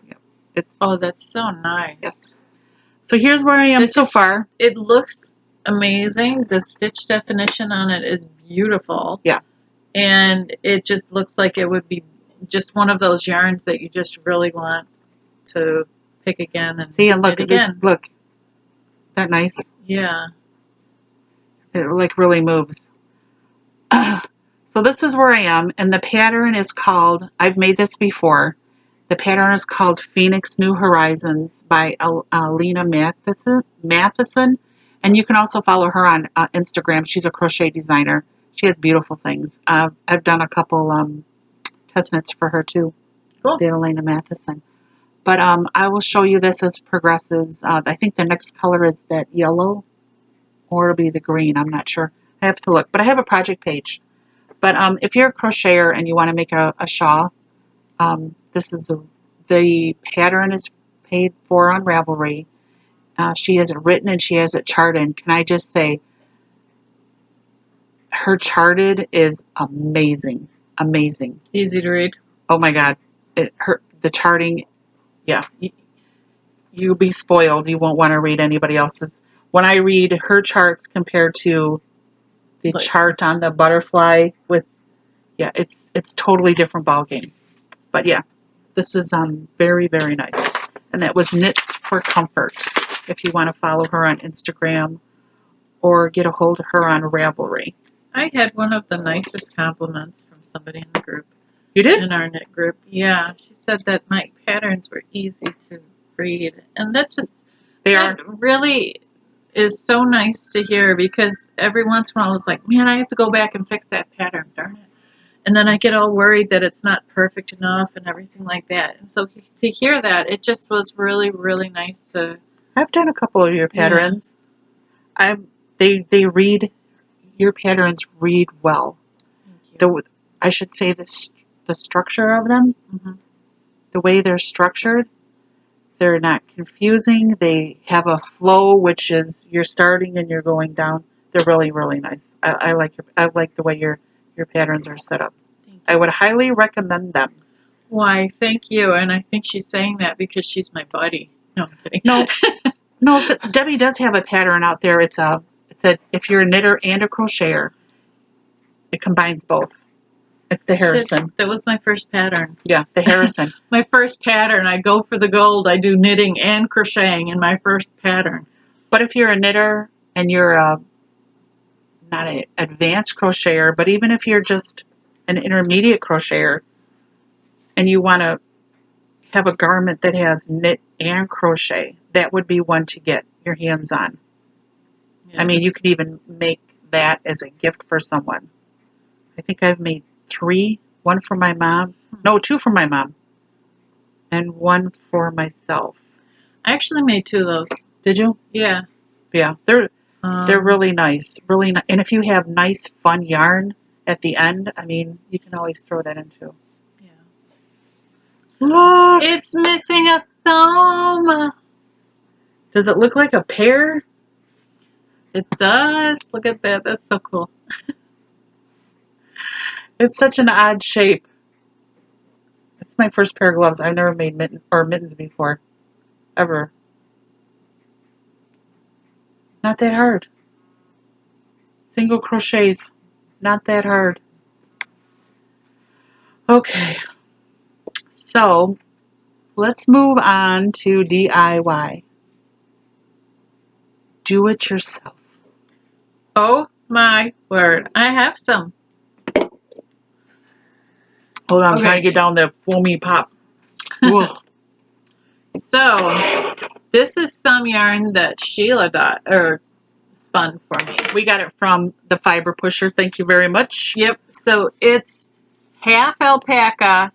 Speaker 1: Yep. It's,
Speaker 2: oh, that's so nice.
Speaker 1: yes. So here's where I am so far.
Speaker 2: It looks amazing. The stitch definition on it is beautiful.
Speaker 1: Yeah.
Speaker 2: And it just looks like it would be just one of those yarns that you just really want to pick again and
Speaker 1: see, and look,
Speaker 2: knit again.
Speaker 1: look, that nice?
Speaker 2: Yeah.
Speaker 1: It like really moves. So this is where I am, and the pattern is called, I've made this before, the pattern is called Phoenix New Horizons by Alina Matheson, and you can also follow her on Instagram. She's a crochet designer. She has beautiful things. I've done a couple test knits for her too,
Speaker 2: Cool.
Speaker 1: the Alina Matheson. But I will show you this as it progresses. I think the next color is that yellow, or it'll be the green. I'm not sure. I have to look, but I have a project page. But if you're a crocheter and you want to make a shawl, this is the pattern is paid for on Ravelry. She has it written and she has it charted. Can I just say, her charted is amazing, amazing.
Speaker 2: Easy to read.
Speaker 1: Oh my God, the charting, yeah. You'll be spoiled. You won't want to read anybody else's. When I read her charts compared to the chart on the butterfly with, yeah, it's totally different ballgame. But yeah, this is very, very nice. And that was Knits for Comfort. If you want to follow her on Instagram or get a hold of her on Ravelry.
Speaker 2: I had one of the nicest compliments from somebody in the group.
Speaker 1: You did?
Speaker 2: In our knit group. Yeah. She said that my patterns were easy to read. And that really is so nice to hear, because every once in a while it's like, man, I have to go back and fix that pattern, darn it. And then I get all worried that it's not perfect enough and everything like that. And so to hear that, it just was really, really nice to...
Speaker 1: I've done a couple of your patterns. Yeah. They read, your patterns read well. Thank you. I should say the structure of them, the way they're structured, they're not confusing. They have a flow, which is you're starting and you're going down. They're really, really nice. I like the way your patterns are set up. I would highly recommend them.
Speaker 2: Why, thank you. And I think she's saying that because she's my buddy. No, I'm kidding.
Speaker 1: No, Debbie does have a pattern out there. It's a if you're a knitter and a crocheter, it combines both. It's the Harrison.
Speaker 2: That was my first pattern.
Speaker 1: Yeah, the Harrison.
Speaker 2: My first pattern. I go for the gold. I do knitting and crocheting in my first pattern.
Speaker 1: But if you're a knitter and you're not an advanced crocheter, but even if you're just an intermediate crocheter and you want to have a garment that has knit and crochet, that would be one to get your hands on. Yeah, I mean, you could even make that as a gift for someone. I think I've made 3, one for my mom, 2 for my mom, and 1 for myself.
Speaker 2: I actually made 2 of those.
Speaker 1: Did you?
Speaker 2: Yeah.
Speaker 1: Yeah, they're really nice, really nice. And if you have nice, fun yarn at the end, I mean, you can always throw that in too.
Speaker 2: Yeah.
Speaker 1: Look!
Speaker 2: It's missing a thumb.
Speaker 1: Does it look like a pear?
Speaker 2: It does. Look at that. That's so cool.
Speaker 1: It's such an odd shape. It's my first pair of gloves. I've never made mittens before. Ever. Not that hard. Single crochets. Not that hard. Okay. So, let's move on to DIY. Do it yourself.
Speaker 2: Oh my word. I have some.
Speaker 1: Hold on, I'm trying to get down the foamy pop.
Speaker 2: So, This is some yarn that Sheila spun for me.
Speaker 1: We got it from the Fiber Pusher. Thank you very much.
Speaker 2: Yep. So it's half alpaca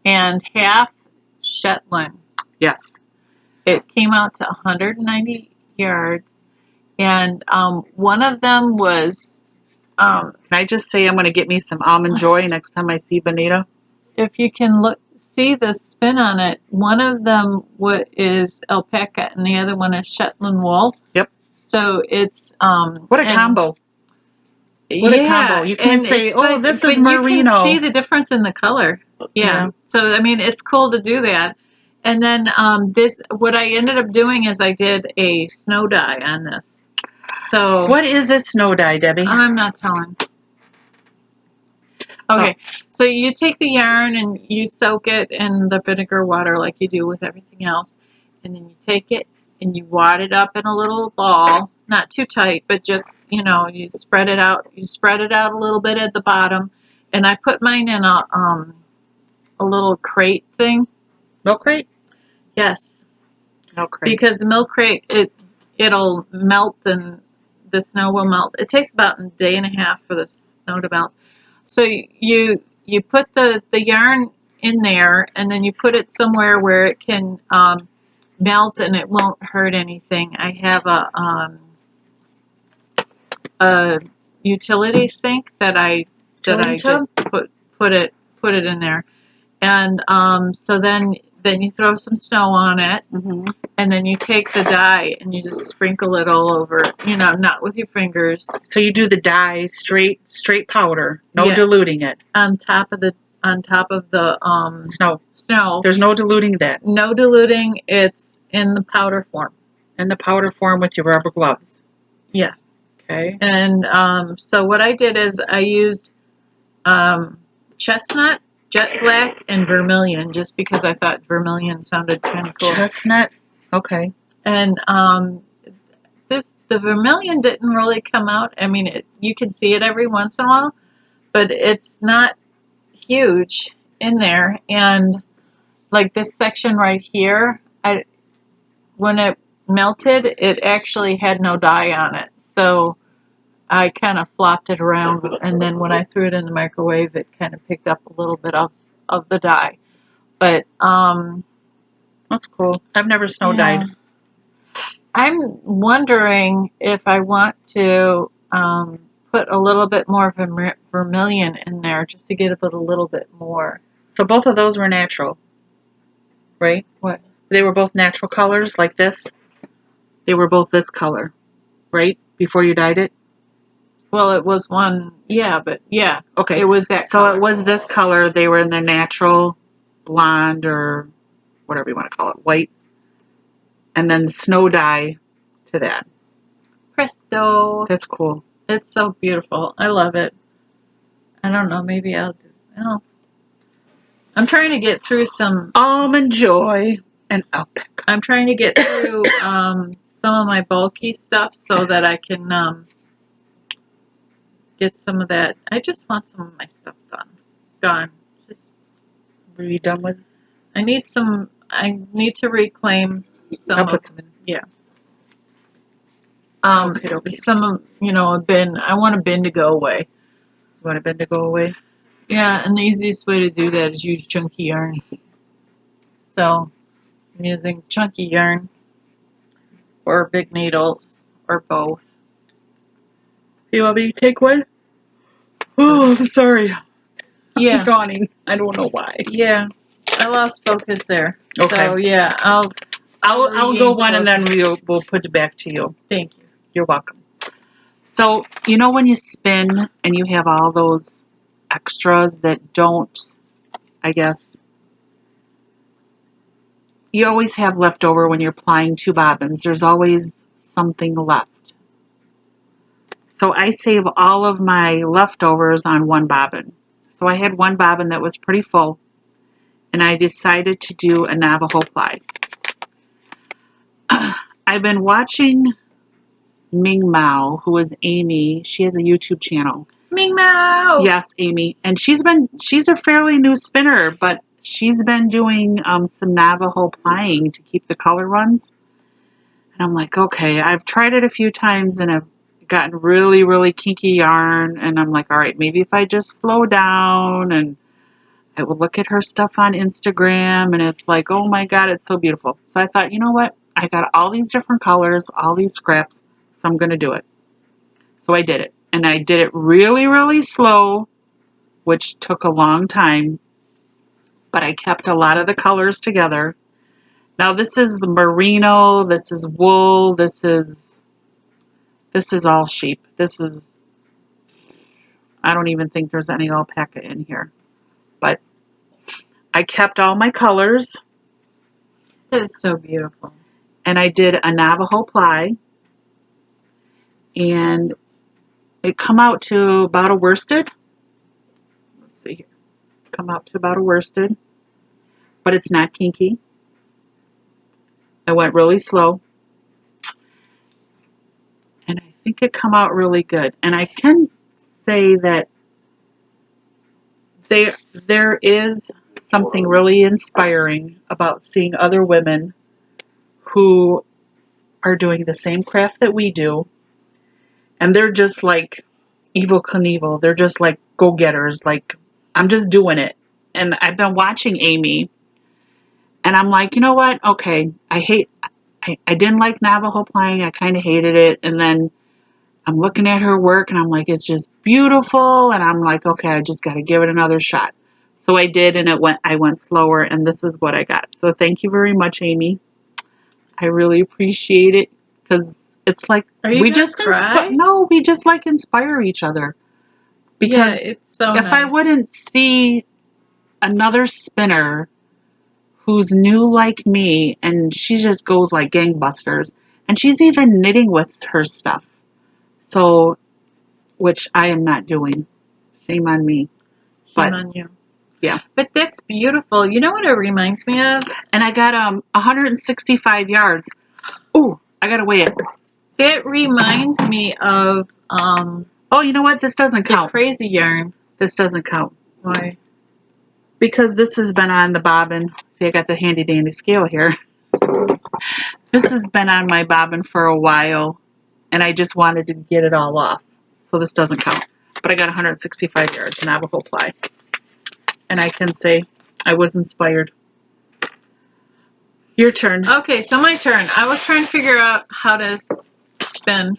Speaker 2: and half Shetland.
Speaker 1: Yes.
Speaker 2: It came out to 190 yards, and one of them was.
Speaker 1: Can I just say I'm going to get me some Almond Joy next time I see Bonita?
Speaker 2: If you can see the spin on it, one of them is alpaca and the other one is Shetland wool.
Speaker 1: Yep.
Speaker 2: So it's
Speaker 1: what a combo! What a combo! You can't say, "Oh, this is merino."
Speaker 2: You can see the difference in the color. Yeah. So I mean, it's cool to do that. And then what I ended up doing is I did a snow dye on this. So
Speaker 1: what is a snow dye, Debbie?
Speaker 2: I'm not telling. Okay, so you take the yarn and you soak it in the vinegar water like you do with everything else. And then you take it and you wad it up in a little ball, not too tight, but just, you spread it out. You spread it out a little bit at the bottom. And I put mine in a little crate thing.
Speaker 1: Milk crate?
Speaker 2: Yes.
Speaker 1: Milk crate.
Speaker 2: Because the milk crate, it'll melt and the snow will melt. It takes about a day and a half for the snow to melt. So you put the yarn in there, and then you put it somewhere where it can melt and it won't hurt anything. I have a utility sink that I just put it in there, and so then you throw some snow on it, and then you take the dye and you just sprinkle it all over, not with your fingers.
Speaker 1: So you do the dye straight powder, no diluting it.
Speaker 2: On top of the snow.
Speaker 1: There's no diluting that.
Speaker 2: No diluting. It's in the powder form.
Speaker 1: In the powder form with your rubber gloves.
Speaker 2: Yes.
Speaker 1: Okay.
Speaker 2: And so what I did is I used chestnut, jet black, and vermilion, just because I thought vermilion sounded kind of cool.
Speaker 1: Chestnut. Okay.
Speaker 2: And the vermilion didn't really come out. I mean, you can see it every once in a while, but it's not huge in there. And like this section right here, when it melted, it actually had no dye on it. So I kind of flopped it around, and then when I threw it in the microwave, it kind of picked up a little bit of the dye. But
Speaker 1: that's cool. I've never snow dyed.
Speaker 2: I'm wondering if I want to put a little bit more vermilion in there just to get a little bit more.
Speaker 1: So both of those were natural, right?
Speaker 2: What?
Speaker 1: They were both natural colors like this? They were both this color, right? Before you dyed it?
Speaker 2: Well, it was one, but yeah.
Speaker 1: Okay.
Speaker 2: It was that
Speaker 1: So
Speaker 2: color.
Speaker 1: it was this color. They were in their natural blonde or whatever you want to call it, white. And then snow dye to that.
Speaker 2: Presto.
Speaker 1: That's cool.
Speaker 2: It's so beautiful. I love it. I don't know. Maybe I'll do. I'm trying to get through some
Speaker 1: Almond Joy and alpaca.
Speaker 2: I'm trying to get through some of my bulky stuff so that I can get some of that. I just want some of my stuff gone.
Speaker 1: Were you done with?
Speaker 2: I need to reclaim some.
Speaker 1: I'll put some in.
Speaker 2: Yeah.
Speaker 1: Okay.
Speaker 2: Some of a bin. I want a bin to go away.
Speaker 1: You want a bin to go away?
Speaker 2: Yeah, and the easiest way to do that is use chunky yarn. So I'm using chunky yarn or big needles or both.
Speaker 1: You want me to take one? Oh, I'm sorry.
Speaker 2: Yeah.
Speaker 1: I'm yawning. I don't know why.
Speaker 2: Yeah. I lost focus there.
Speaker 1: Okay.
Speaker 2: So yeah,
Speaker 1: I'll go one and then we'll put it back to you.
Speaker 2: Thank you.
Speaker 1: You're welcome. So, when you spin and you have all those extras that don't, I guess, you always have leftover when you're plying 2 bobbins. There's always something left. So I save all of my leftovers on 1 bobbin. So I had 1 bobbin that was pretty full, and I decided to do a Navajo ply. I've been watching Ming Mao, who is Amy. She has a YouTube channel.
Speaker 2: Ming Mao!
Speaker 1: Yes, Amy. And she's a fairly new spinner, but she's been doing some Navajo plying to keep the color runs. And I'm like, okay, I've tried it a few times and I've gotten really, really kinky yarn. And I'm like, all right, maybe if I just slow down. And I would look at her stuff on Instagram and it's like, oh my God, it's so beautiful. So I thought, you know what? I got all these different colors, all these scraps, so I'm going to do it. So I did it. And I did it really, really slow, which took a long time, but I kept a lot of the colors together. Now this is merino, this is wool, this is all sheep. I don't even think there's any alpaca in here. But I kept all my colors.
Speaker 2: It is so beautiful.
Speaker 1: And I did a Navajo ply. And it come out to about a worsted. Let's see here. Come out to about a worsted. But it's not kinky. I went really slow. And I think it come out really good. And I can say that there is something really inspiring about seeing other women who are doing the same craft that we do. And they're just like Evel Knievel. They're just like go-getters. Like, I'm just doing it. And I've been watching Amy. And I'm like, you know what? Okay, I didn't like Navajo plying. I kind of hated it. And then I'm looking at her work and I'm like, it's just beautiful. And I'm like, okay, I just got to give it another shot. So I did, and I went slower, and this is what I got. So thank you very much, Amy. I really appreciate it, because it's like we just like inspire each other. Because
Speaker 2: it's so
Speaker 1: if I
Speaker 2: nice.
Speaker 1: wouldn't see another spinner who's new like me, and she just goes like gangbusters, and she's even knitting with her stuff. So, which I am not doing. Shame on me.
Speaker 2: Shame on you.
Speaker 1: Yeah.
Speaker 2: But that's beautiful. You know what it reminds me of?
Speaker 1: And I got 165 yards. Ooh, I gotta weigh it.
Speaker 2: It reminds me of
Speaker 1: Oh, you know what? This doesn't
Speaker 2: the
Speaker 1: count.
Speaker 2: crazy yarn.
Speaker 1: This doesn't count.
Speaker 2: Why?
Speaker 1: Because this has been on the bobbin. See, I got the handy dandy scale here. This has been on my bobbin for a while, and I just wanted to get it all off. So this doesn't count. But I got 165 yards Navajo ply. And I can say I was inspired. Your turn.
Speaker 2: Okay, so my turn. I was trying to figure out how to spin.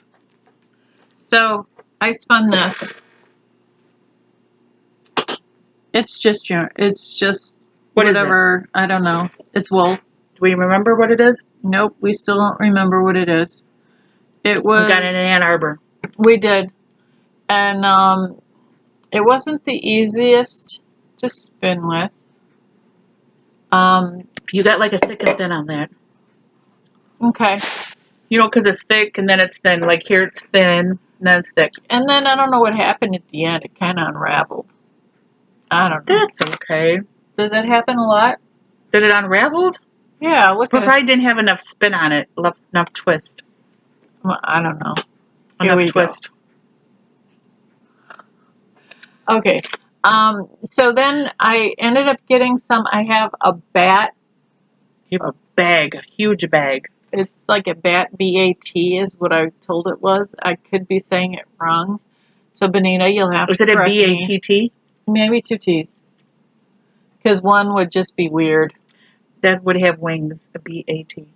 Speaker 2: So I spun this. It's just yarn. It's just whatever. I don't know. It's wool.
Speaker 1: Do we remember what it is?
Speaker 2: Nope, we still don't remember what it is. It was.
Speaker 1: We got it in Ann Arbor.
Speaker 2: We did, and it wasn't the easiest to spin with.
Speaker 1: You got like a thick and thin on that.
Speaker 2: Okay.
Speaker 1: You know, because it's thick and then it's thin. Like here it's thin and then it's thick.
Speaker 2: And then I don't know what happened at the end. It kind of unraveled. I don't know.
Speaker 1: That's okay.
Speaker 2: Does that happen a lot?
Speaker 1: Did it unraveled?
Speaker 2: Yeah, look at it.
Speaker 1: Probably didn't have enough spin on it. Enough twist.
Speaker 2: Well, I don't know.
Speaker 1: Enough twist.
Speaker 2: Go. Okay. So then I ended up getting some. I have a bat.
Speaker 1: You have a bag, a huge bag.
Speaker 2: It's like a bat, B-A-T is what I told it was. I could be saying it wrong. So, Benita, you'll have to correct me.
Speaker 1: Is it a B-A-T-T?
Speaker 2: Maybe 2 T's. Because one would just be weird.
Speaker 1: That would have wings, a B-A-T.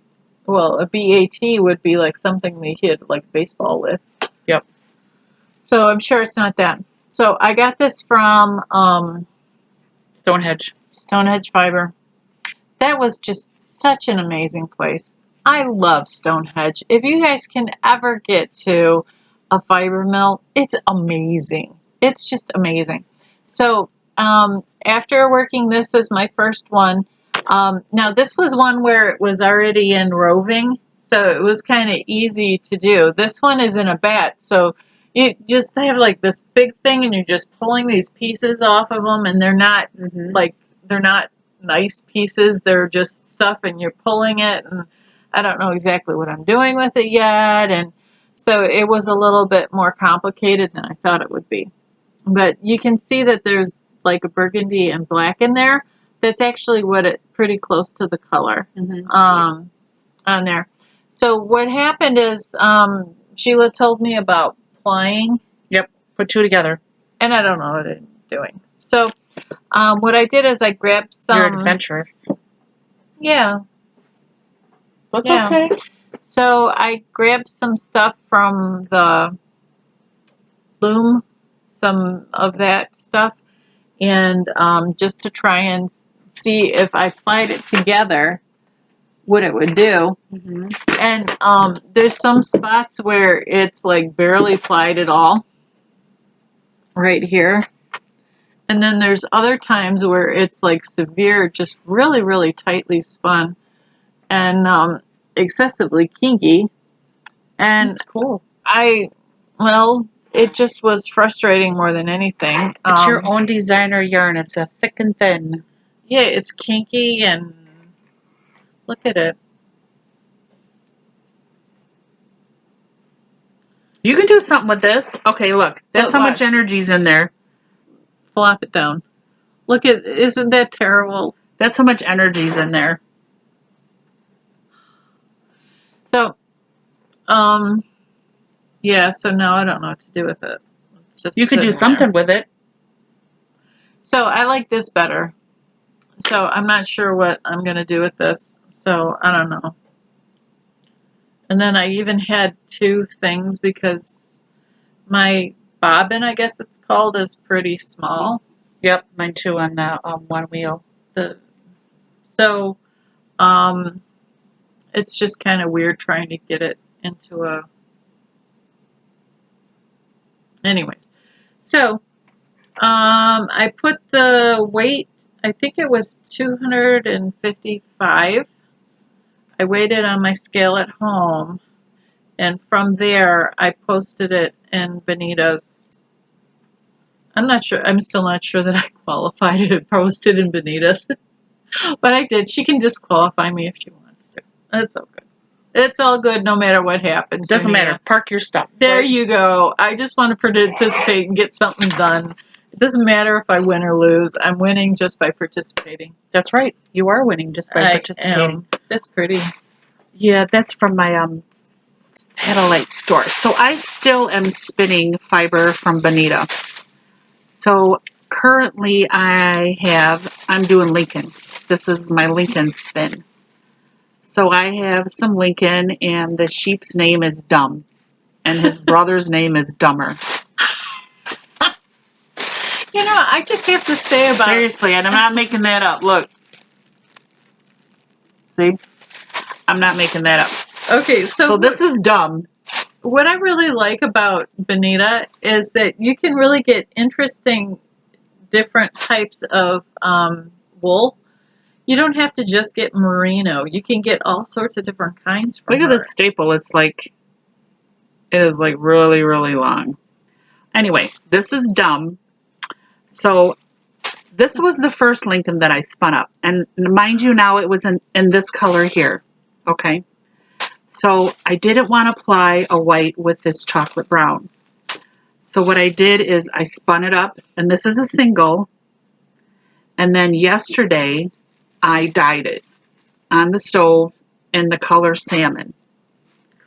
Speaker 2: Well, a B-A-T would be like something they hit like baseball with.
Speaker 1: Yep.
Speaker 2: So I'm sure it's not that. So I got this from Stonehenge Fiber. That was just such an amazing place. I love Stonehenge. If you guys can ever get to a fiber mill, it's amazing. It's just amazing. So after working this as my first one, now this was one where it was already in roving, so it was kind of easy to do. This one is in a bat, so you just have like this big thing and you're just pulling these pieces off of them, and they're not they're not nice pieces, they're just stuff, and you're pulling it, and I don't know exactly what I'm doing with it yet, and so it was a little bit more complicated than I thought it would be. But you can see that there's like a burgundy and black in there. That's actually what pretty close to the color on there. So what happened is Sheila told me about plying.
Speaker 1: Yep, put two together.
Speaker 2: And I don't know what I'm doing. So what I did is I grabbed some.
Speaker 1: You're adventurous.
Speaker 2: Yeah.
Speaker 1: That's
Speaker 2: Yeah.
Speaker 1: okay.
Speaker 2: So I grabbed some stuff from the loom, some of that stuff, and just to try and see if I plied it together, what it would do.
Speaker 1: Mm-hmm.
Speaker 2: And there's some spots where it's like barely plied at all, right here. And then there's other times where it's like severe, just really, really tightly spun and excessively kinky. And
Speaker 1: That's cool.
Speaker 2: well, it just was frustrating more than anything.
Speaker 1: It's your own designer yarn. It's a thick and thin.
Speaker 2: Yeah, it's kinky and look at it.
Speaker 1: You can do something with this. Okay, look. That's
Speaker 2: But
Speaker 1: how much
Speaker 2: watch.
Speaker 1: energy's in there.
Speaker 2: Flop it down. Look at, isn't that terrible?
Speaker 1: That's how much energy's in there.
Speaker 2: So, yeah, so now I don't know what to do with it. It's just
Speaker 1: You could do
Speaker 2: sitting there.
Speaker 1: something with it.
Speaker 2: So I like this better. So I'm not sure what I'm going to do with this. So I don't know. And then I even had two things because my bobbin, I guess it's called, is pretty small.
Speaker 1: Yep, mine too on the one wheel.
Speaker 2: So it's just kind of weird trying to get it into a... Anyways, so I put the weight, I think it was 255. I weighed it on my scale at home, and from there I posted it in Benita's. I'm still not sure that I qualified to post it in Benita's, but I did. She can disqualify me if she wants to. That's okay. It's all good no matter what happens.
Speaker 1: Doesn't
Speaker 2: Benita.
Speaker 1: matter. Park your stuff.
Speaker 2: There
Speaker 1: Right?
Speaker 2: you go. I just want to participate and get something done. It doesn't matter if I win or lose. I'm winning just by participating.
Speaker 1: That's right. You are winning just by participating.
Speaker 2: That's pretty.
Speaker 1: Yeah, that's from my satellite store. So I still am spinning fiber from Bonita. So currently I'm doing Lincoln. This is my Lincoln spin. So I have some Lincoln, and the sheep's name is Dumb, and his brother's name is Dumber.
Speaker 2: You know, I just have to say about...
Speaker 1: Seriously, and I'm not making that up. Look. See? I'm not making that up.
Speaker 2: Okay, so
Speaker 1: this is Dumb.
Speaker 2: What I really like about Bonita is that you can really get interesting different types of wool. You don't have to just get merino. You can get all sorts of different kinds from
Speaker 1: Look at this staple. It is like really, really long. Anyway, this is Dumb. So this was the first Lincoln that I spun up. And mind you, now it was in this color here. Okay. So I didn't want to apply a white with this chocolate brown. So what I did is I spun it up, and this is a single. And then yesterday I dyed it on the stove in the color salmon.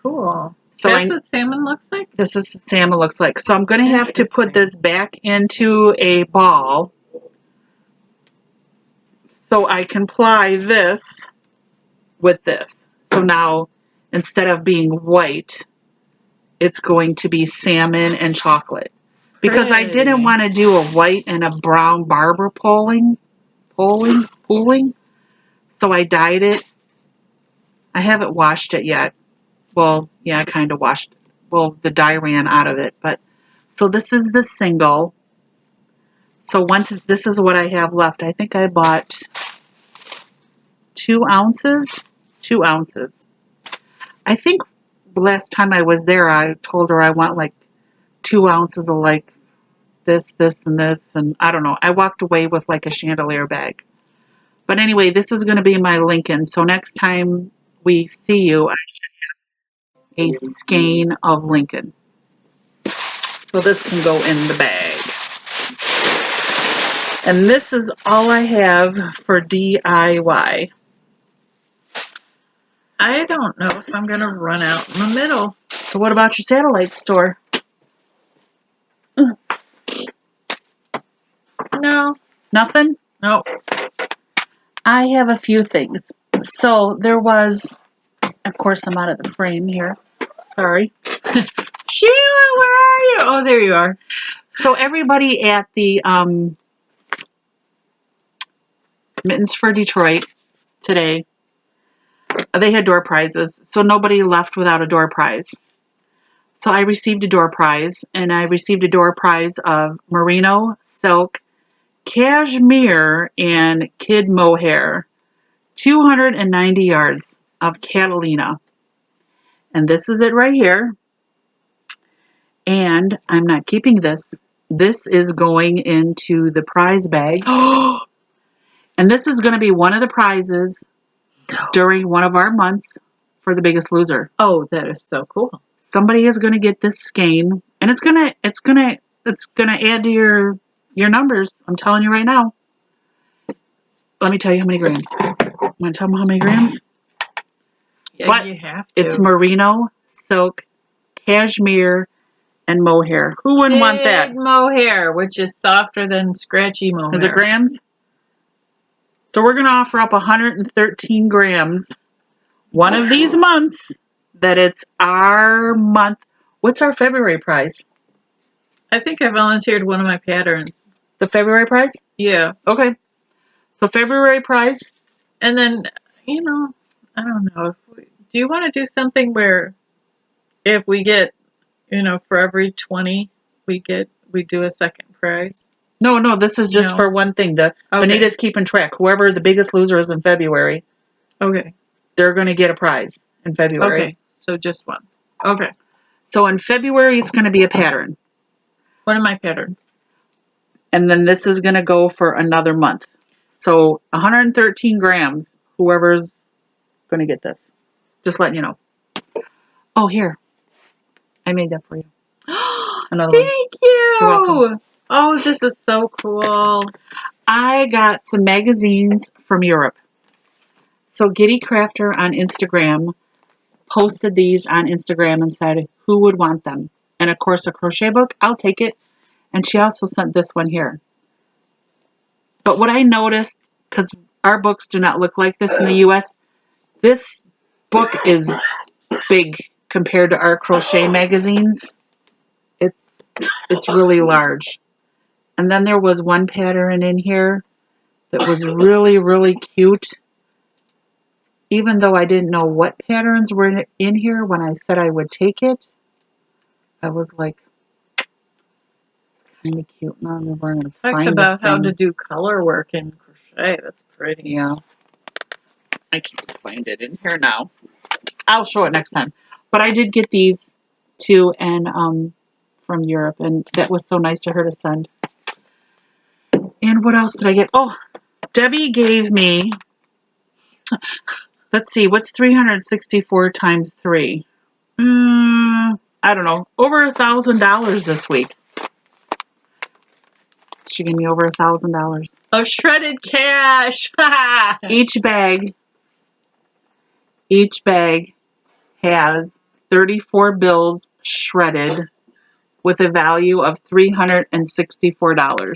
Speaker 2: Cool.
Speaker 1: So
Speaker 2: that's what salmon looks like?
Speaker 1: This is what salmon looks like. So I'm going to have to put this back into a ball so I can ply this with this. So now, instead of being white, it's going to be salmon and chocolate. Because I didn't want to do a white and a brown barber pooling. So I dyed it. I haven't washed it yet. Well, yeah, I kind of washed it. Well, the dye ran out of it. But so this is the single. So this is what I have left. I think I bought 2 ounces. 2 ounces. I think last time I was there, I told her I want like 2 ounces of like this, and this, and I don't know. I walked away with like a chandelier bag. But anyway, this is going to be my Lincoln. So next time we see you, I should have a skein of Lincoln. So this can go in the bag. And this is all I have for DIY.
Speaker 2: I don't know if I'm going to run out in the middle.
Speaker 1: So what about your satellite store?
Speaker 2: No.
Speaker 1: Nothing?
Speaker 2: Nope.
Speaker 1: I have a few things. So there was, of course, I'm out of the frame here. Sorry.
Speaker 2: Sheila, where are you? Oh, there you are.
Speaker 1: So everybody at the Mittens for Detroit today, they had door prizes. So nobody left without a door prize. So I received a door prize, and I received a door prize of merino, silk, cashmere, and kid mohair. 290 yards of Catalina. And this is it right here. And I'm not keeping this. This is going into the prize bag. And this is going to be one of the prizes during one of our months for The Biggest Loser.
Speaker 2: Oh, that is so cool.
Speaker 1: Somebody is going to get this skein, and it's gonna add to your numbers. I'm telling you right now. Let me tell you how many grams. I'm going to tell them how many grams.
Speaker 2: Yeah,
Speaker 1: But
Speaker 2: you have to.
Speaker 1: it's merino, silk, cashmere, and mohair. Who wouldn't want that?
Speaker 2: Kid mohair, which is softer than scratchy mohair.
Speaker 1: Is it grams? So we're going to offer up 113 grams one of these months that it's our month. What's our February prize?
Speaker 2: I think I volunteered one of my patterns.
Speaker 1: The February prize?
Speaker 2: Yeah.
Speaker 1: Okay. So February prize.
Speaker 2: And then, I don't know. Do you want to do something where if we get, for every 20 we do a second prize?
Speaker 1: No, this is just
Speaker 2: No.
Speaker 1: for one thing.
Speaker 2: Okay.
Speaker 1: Benita's keeping track. Whoever the biggest loser is in February,
Speaker 2: Okay.
Speaker 1: they're going to get a prize in February.
Speaker 2: Okay. So just one. Okay.
Speaker 1: So in February, it's going to be a pattern.
Speaker 2: One of my patterns.
Speaker 1: And then this is going to go for another month. So 113 grams, whoever's going to get this. Just letting you know. Oh, here. I made that for you. Another one.
Speaker 2: Thank you.
Speaker 1: You're welcome.
Speaker 2: Oh, this is so cool.
Speaker 1: I got some magazines from Europe. So Giddy Crafter on Instagram posted these on Instagram and said, who would want them? And of course, a crochet book, I'll take it. And she also sent this one here. But what I noticed, because our books do not look like this in the U.S., this book is big compared to our crochet magazines. It's really large. And then there was one pattern in here that was really, really cute. Even though I didn't know what patterns were in here when I said I would take it, I was like, kind of cute. Now I'm going to find
Speaker 2: Talks
Speaker 1: the
Speaker 2: about how
Speaker 1: thing.
Speaker 2: to do color work in crochet. That's pretty.
Speaker 1: Yeah. I can't find it in here now. I'll show it next time. But I did get these too, and from Europe, and that was so nice of her to send. And what else did I get? Oh, Debbie gave me, let's see, what's 364 times 3? I don't know, over $1,000 this week. She gave me over $1,000.
Speaker 2: Oh, shredded cash.
Speaker 1: Each bag has 34 bills shredded with a value of $364.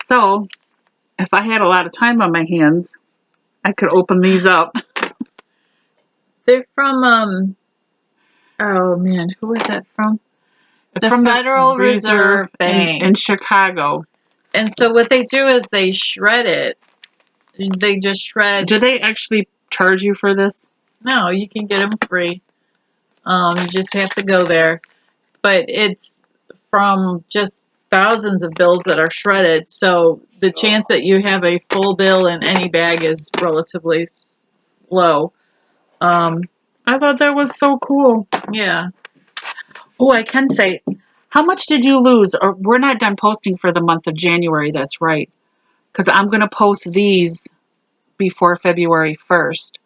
Speaker 1: So, if I had a lot of time on my hands, I could open these up.
Speaker 2: They're from, oh man, who was that from?
Speaker 1: It's
Speaker 2: The
Speaker 1: from
Speaker 2: Federal
Speaker 1: the
Speaker 2: Reserve Bank.
Speaker 1: in Chicago.
Speaker 2: And so what they do is they shred it. They just shred.
Speaker 1: Do they actually charge you for this?
Speaker 2: No, you can get them free. You just have to go there. But it's from just thousands of bills that are shredded. So the chance that you have a full bill in any bag is relatively low.
Speaker 1: I thought that was so cool.
Speaker 2: Yeah.
Speaker 1: Oh, I can say, how much did you lose? Or we're not done posting for the month of January, that's right. Because I'm going to post these before February 1st.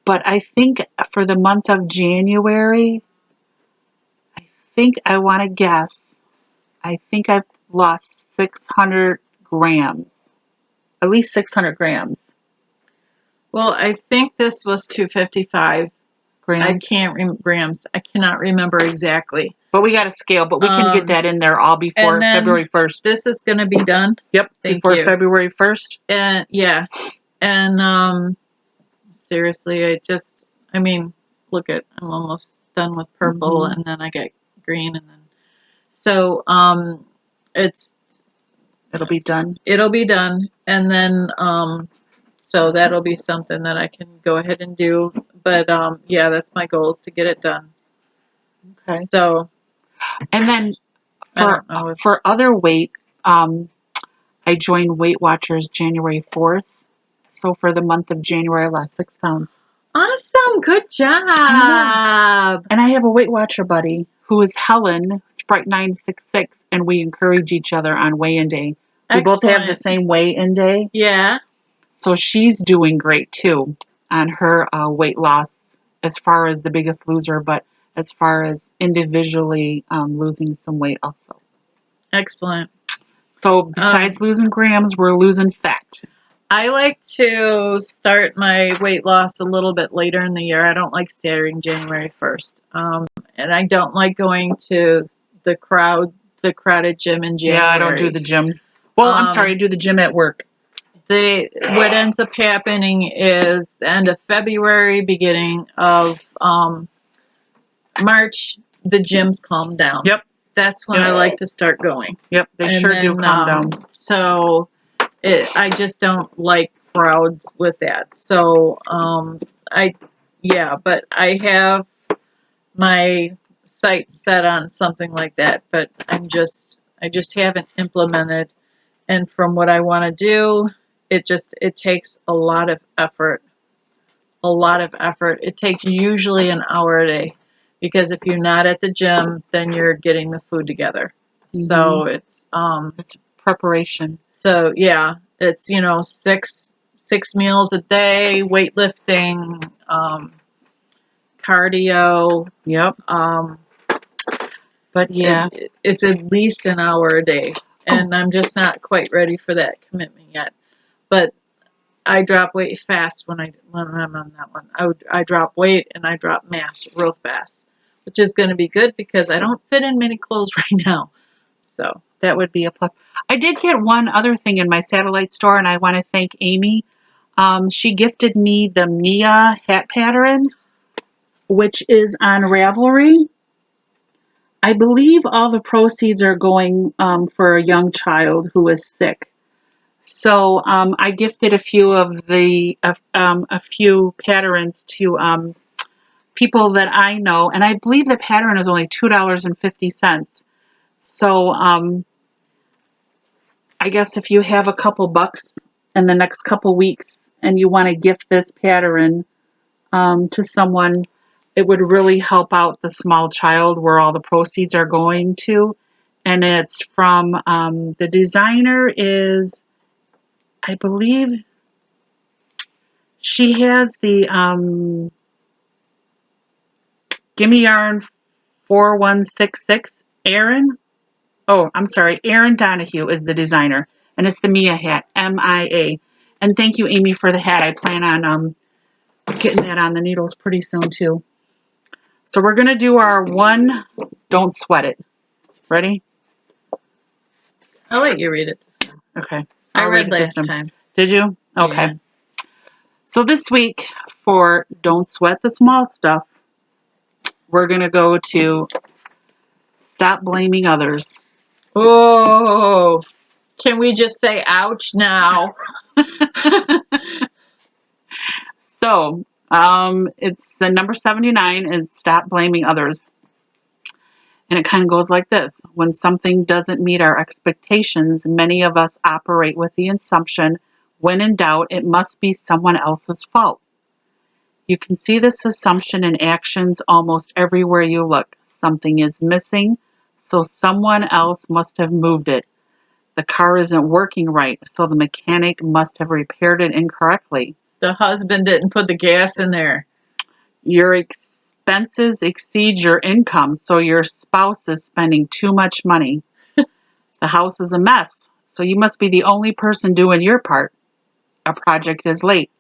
Speaker 1: But I think for the month of January, I want to guess, I think I've lost 600 grams. At least 600 grams.
Speaker 2: Well, I think this was 255.
Speaker 1: grams.
Speaker 2: Grams. I cannot remember exactly.
Speaker 1: But we got a scale, but we can get that in there all before
Speaker 2: and then
Speaker 1: February 1st.
Speaker 2: This is going to be done.
Speaker 1: Yep,
Speaker 2: Thank
Speaker 1: before
Speaker 2: you.
Speaker 1: February 1st.
Speaker 2: And yeah, and seriously, I mean, look at, I'm almost done with purple, and then I get green, and then so it's
Speaker 1: It'll be done.
Speaker 2: it'll be done, and then so that'll be something that I can go ahead and do. But yeah, that's my goal, is to get it done.
Speaker 1: Okay.
Speaker 2: So
Speaker 1: And then
Speaker 2: I don't know
Speaker 1: for other weight, I joined Weight Watchers January 4th. So for the month of January, I lost 6 pounds.
Speaker 2: Awesome, good job.
Speaker 1: And I have a Weight Watcher buddy who is Helen, Sprite 966, and we encourage each other on weigh-in day. We both have the same weigh-in day.
Speaker 2: Yeah.
Speaker 1: So she's doing great too on her weight loss as far as the Biggest Loser, but as far as individually losing some weight also.
Speaker 2: Excellent.
Speaker 1: So besides losing grams, we're losing fat.
Speaker 2: I like to start my weight loss a little bit later in the year. I don't like starting January 1st. And I don't like going to the crowded gym in January.
Speaker 1: Yeah, I don't do the gym. Well, I'm sorry, I do the gym at work.
Speaker 2: What ends up happening is the end of February, beginning of March, the gyms calm down.
Speaker 1: Yep.
Speaker 2: That's when I like to start going.
Speaker 1: Yep, they sure do calm down.
Speaker 2: So I just don't like crowds with that. So but I have my sights set on something like that, but I just haven't implemented. And from what I want to do, it takes a lot of effort. A lot of effort. It takes usually an hour a day, because if you're not at the gym, then you're getting the food together. So it's
Speaker 1: preparation.
Speaker 2: So yeah, it's six meals a day, weightlifting, cardio.
Speaker 1: Yep. But yeah,
Speaker 2: it's at least an hour a day, and I'm just not quite ready for that commitment yet. But I drop weight fast when I'm on that one. I drop weight and I drop mass real fast, which is going to be good because I don't fit in many clothes right now. So
Speaker 1: that would be a plus. I did get one other thing in my satellite store, and I want to thank Amy. She gifted me the Mia hat pattern, which is on Ravelry. I believe all the proceeds are going for a young child who is sick. So I gifted a few of a few patterns to people that I know, and I believe the pattern is only $2.50. So I guess if you have a couple bucks in the next couple weeks and you want to gift this pattern to someone, it would really help out the small child where all the proceeds are going to. And it's from, the designer is, I believe, she has the Gimme Yarn 4166, Erin. Oh, I'm sorry, Erin Donahue is the designer. And it's the Mia hat, M-I-A. And thank you, Amy, for the hat. I plan on getting that on the needles pretty soon, too. So we're going to do our one, don't sweat it. Ready?
Speaker 2: I'll let you read it this time.
Speaker 1: Okay.
Speaker 2: I read last time.
Speaker 1: Did you? Okay.
Speaker 2: Yeah.
Speaker 1: So this week, for Don't Sweat the Small Stuff, we're going to go to Stop Blaming Others.
Speaker 2: Oh, can we just say ouch now?
Speaker 1: So, it's the number 79 is Stop Blaming Others. And it kind of goes like this. When something doesn't meet our expectations, many of us operate with the assumption, when in doubt, it must be someone else's fault. You can see this assumption in actions almost everywhere you look. Something is missing, so someone else must have moved it. The car isn't working right, so the mechanic must have repaired it incorrectly.
Speaker 2: The husband didn't put the gas in there.
Speaker 1: Your expenses exceed your income, so your spouse is spending too much money. The house is a mess, so you must be the only person doing your part. A project is late,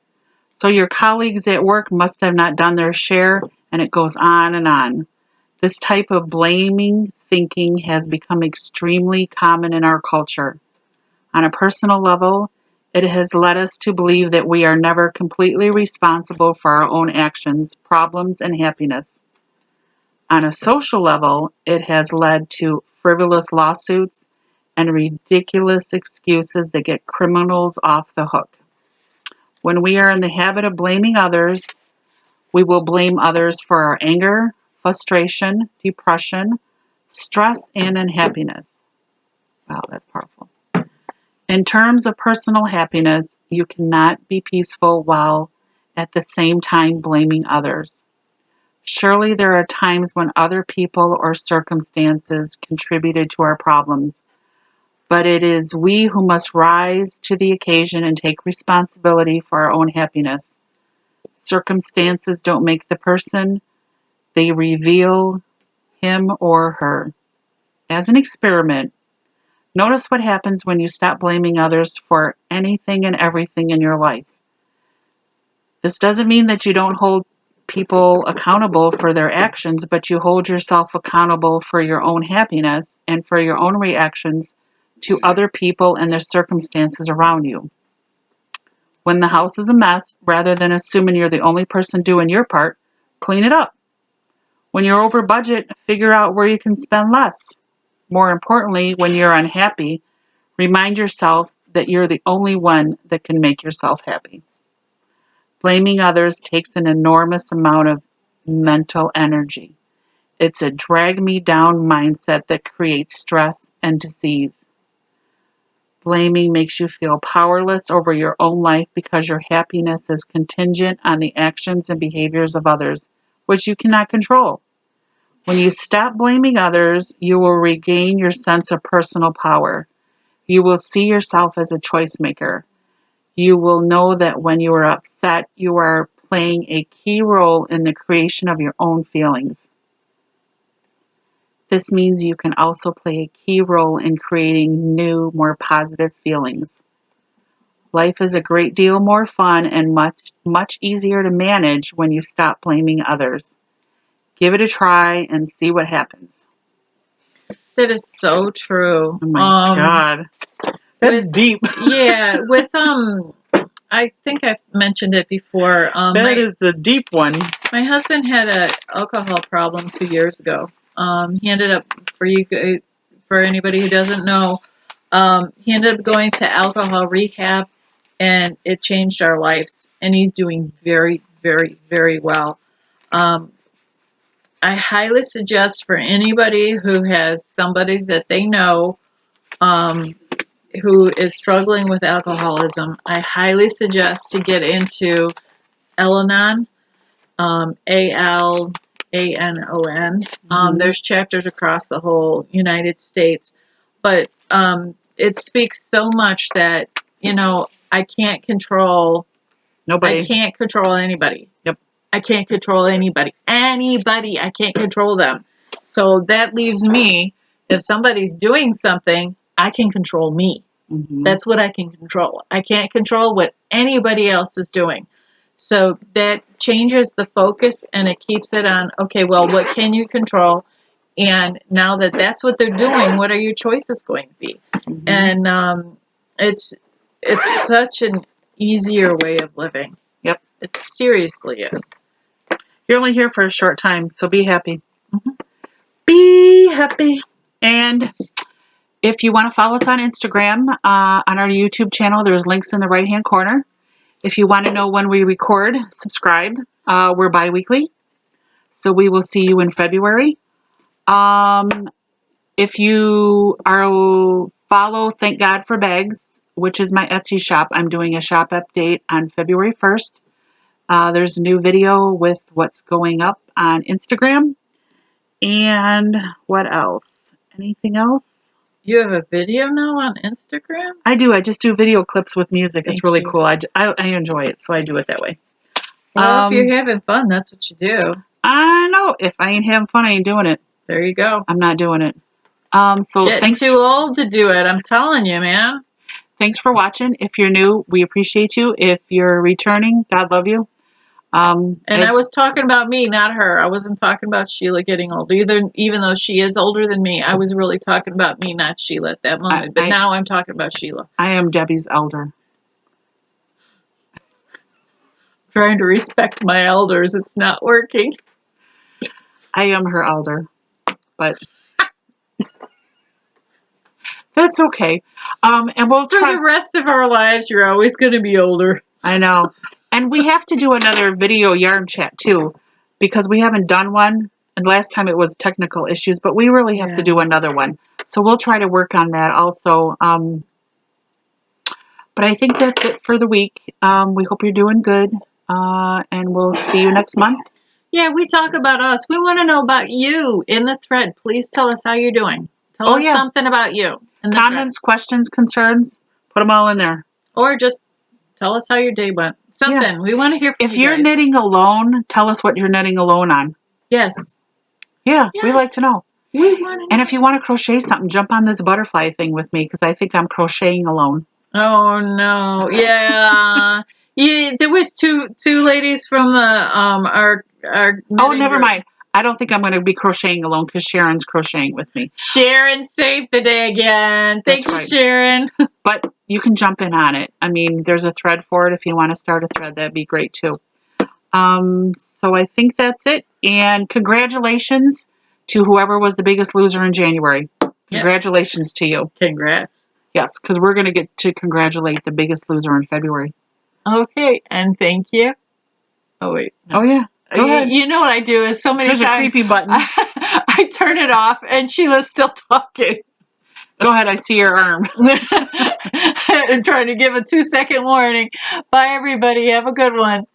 Speaker 1: So your colleagues at work must have not done their share, and it goes on and on. This type of blaming thinking has become extremely common in our culture. On a personal level, it has led us to believe that we are never completely responsible for our own actions, problems, and happiness. On a social level, it has led to frivolous lawsuits and ridiculous excuses that get criminals off the hook. When we are in the habit of blaming others, we will blame others for our anger, frustration, depression, stress, and unhappiness. Wow, that's powerful. In terms of personal happiness, you cannot be peaceful while at the same time blaming others. Surely there are times when other people or circumstances contributed to our problems, but it is we who must rise to the occasion and take responsibility for our own happiness. Circumstances don't make the person, they reveal him or her. As an experiment, notice what happens when you stop blaming others for anything and everything in your life. This doesn't mean that you don't hold people accountable for their actions, but you hold yourself accountable for your own happiness and for your own reactions to other people and their circumstances around you. When the house is a mess, rather than assuming you're the only person doing your part, clean it up. When you're over budget, figure out where you can spend less. More importantly, when you're unhappy, remind yourself that you're the only one that can make yourself happy. Blaming others takes an enormous amount of mental energy. It's a drag me down mindset that creates stress and disease. Blaming makes you feel powerless over your own life because your happiness is contingent on the actions and behaviors of others, which you cannot control. When you stop blaming others, you will regain your sense of personal power. You will see yourself as a choice maker. You will know that when you are upset, you are playing a key role in the creation of your own feelings. This means you can also play a key role in creating new, more positive feelings. Life is a great deal more fun and much easier to manage when you stop blaming others. Give it a try and see what happens.
Speaker 2: That is so true.
Speaker 1: Oh my God. That's deep.
Speaker 2: Yeah, with I think I've mentioned it before.
Speaker 1: That is a deep one.
Speaker 2: My husband had an alcohol problem 2 years ago. He ended up, for anybody who doesn't know, he ended up going to alcohol rehab, and it changed our lives. And he's doing very, very, very well. I highly suggest for anybody who has somebody that they know who is struggling with alcoholism, I highly suggest to get into Al-Anon, Alanon. There's chapters across the whole United States, but it speaks so much that, I can't control
Speaker 1: Nobody.
Speaker 2: I can't control anybody.
Speaker 1: Yep.
Speaker 2: I can't control anybody. I can't control them. So that leaves me, if somebody's doing something, I can control me.
Speaker 1: Mm-hmm.
Speaker 2: That's what I can control. I can't control what anybody else is doing. So that changes the focus, and it keeps it on, okay, well, what can you control? And now that that's what they're doing, what are your choices going to be?
Speaker 1: Mm-hmm.
Speaker 2: And it's such an easier way of living.
Speaker 1: Yep.
Speaker 2: It seriously is.
Speaker 1: You're only here for a short time, so be happy.
Speaker 2: Mm-hmm.
Speaker 1: Be happy. And if you want to follow us on Instagram, on our YouTube channel, there's links in the right-hand corner. If you want to know when we record, subscribe. We're bi-weekly, so we will see you in February. If you follow Thank God for Bags, which is my Etsy shop, I'm doing a shop update on February 1st. There's a new video with what's going up on Instagram. And what else? Anything else?
Speaker 2: You have a video now on Instagram?
Speaker 1: I do. I just do video clips with music.
Speaker 2: Thank
Speaker 1: it's really
Speaker 2: you.
Speaker 1: cool. I enjoy it, so I do it that way.
Speaker 2: Well, if you're having fun, that's what you do.
Speaker 1: I know. If I ain't having fun, I ain't doing it.
Speaker 2: There you go.
Speaker 1: I'm not doing it. So
Speaker 2: Getting
Speaker 1: thanks.
Speaker 2: too old to do it. I'm telling you, man.
Speaker 1: thanks for watching. If you're new, we appreciate you. If you're returning, God love you.
Speaker 2: And I was talking about me, not her. I wasn't talking about Sheila getting older. Even though she is older than me, I was really talking about me, not Sheila at that moment. But now I'm talking about Sheila.
Speaker 1: I am Debbie's elder.
Speaker 2: Trying to respect my elders. It's not working.
Speaker 1: I am her elder, but that's okay. And we'll try.
Speaker 2: For the rest of our lives, you're always going to be older.
Speaker 1: I know. And we have to do another video yarn chat too, because we haven't done one. And last time it was technical issues, but we really have to do another one. So we'll try to work on that also. But I think that's it for the week. We hope you're doing good. And we'll see you next month.
Speaker 2: Yeah, we talk about us. We want to know about you in the thread. Please tell us how you're doing. Tell us something about you. In the
Speaker 1: Comments, questions, concerns, put them all in there.
Speaker 2: Or just tell us how your day went. Something. Yeah. We want to hear from you guys.
Speaker 1: If you're knitting alone, tell us what you're knitting alone on.
Speaker 2: Yes.
Speaker 1: Yeah, we like to know.
Speaker 2: We want to know.
Speaker 1: And if you want to crochet something, jump on this butterfly thing with me, because I think I'm crocheting alone.
Speaker 2: Oh, no. Yeah. There was two ladies from the our
Speaker 1: oh, never mind. I don't think I'm going to be crocheting alone because Sharon's crocheting with me.
Speaker 2: Sharon saved the day again. Thank you, Sharon.
Speaker 1: But you can jump in on it. I mean, there's a thread for it. If you want to start a thread, that'd be great too. So I think that's it. And congratulations to whoever was the biggest loser in January. Congratulations to you.
Speaker 2: Congrats.
Speaker 1: Yes, because we're going to get to congratulate the biggest loser in February.
Speaker 2: Okay, and thank you. Oh, wait. No.
Speaker 1: Oh, yeah. Go ahead.
Speaker 2: You know what I do is so many times.
Speaker 1: There's a creepy button.
Speaker 2: I turn it off and Sheila's still talking.
Speaker 1: Go ahead. I see your arm.
Speaker 2: I'm trying to give a 2-second warning. Bye, everybody. Have a good one.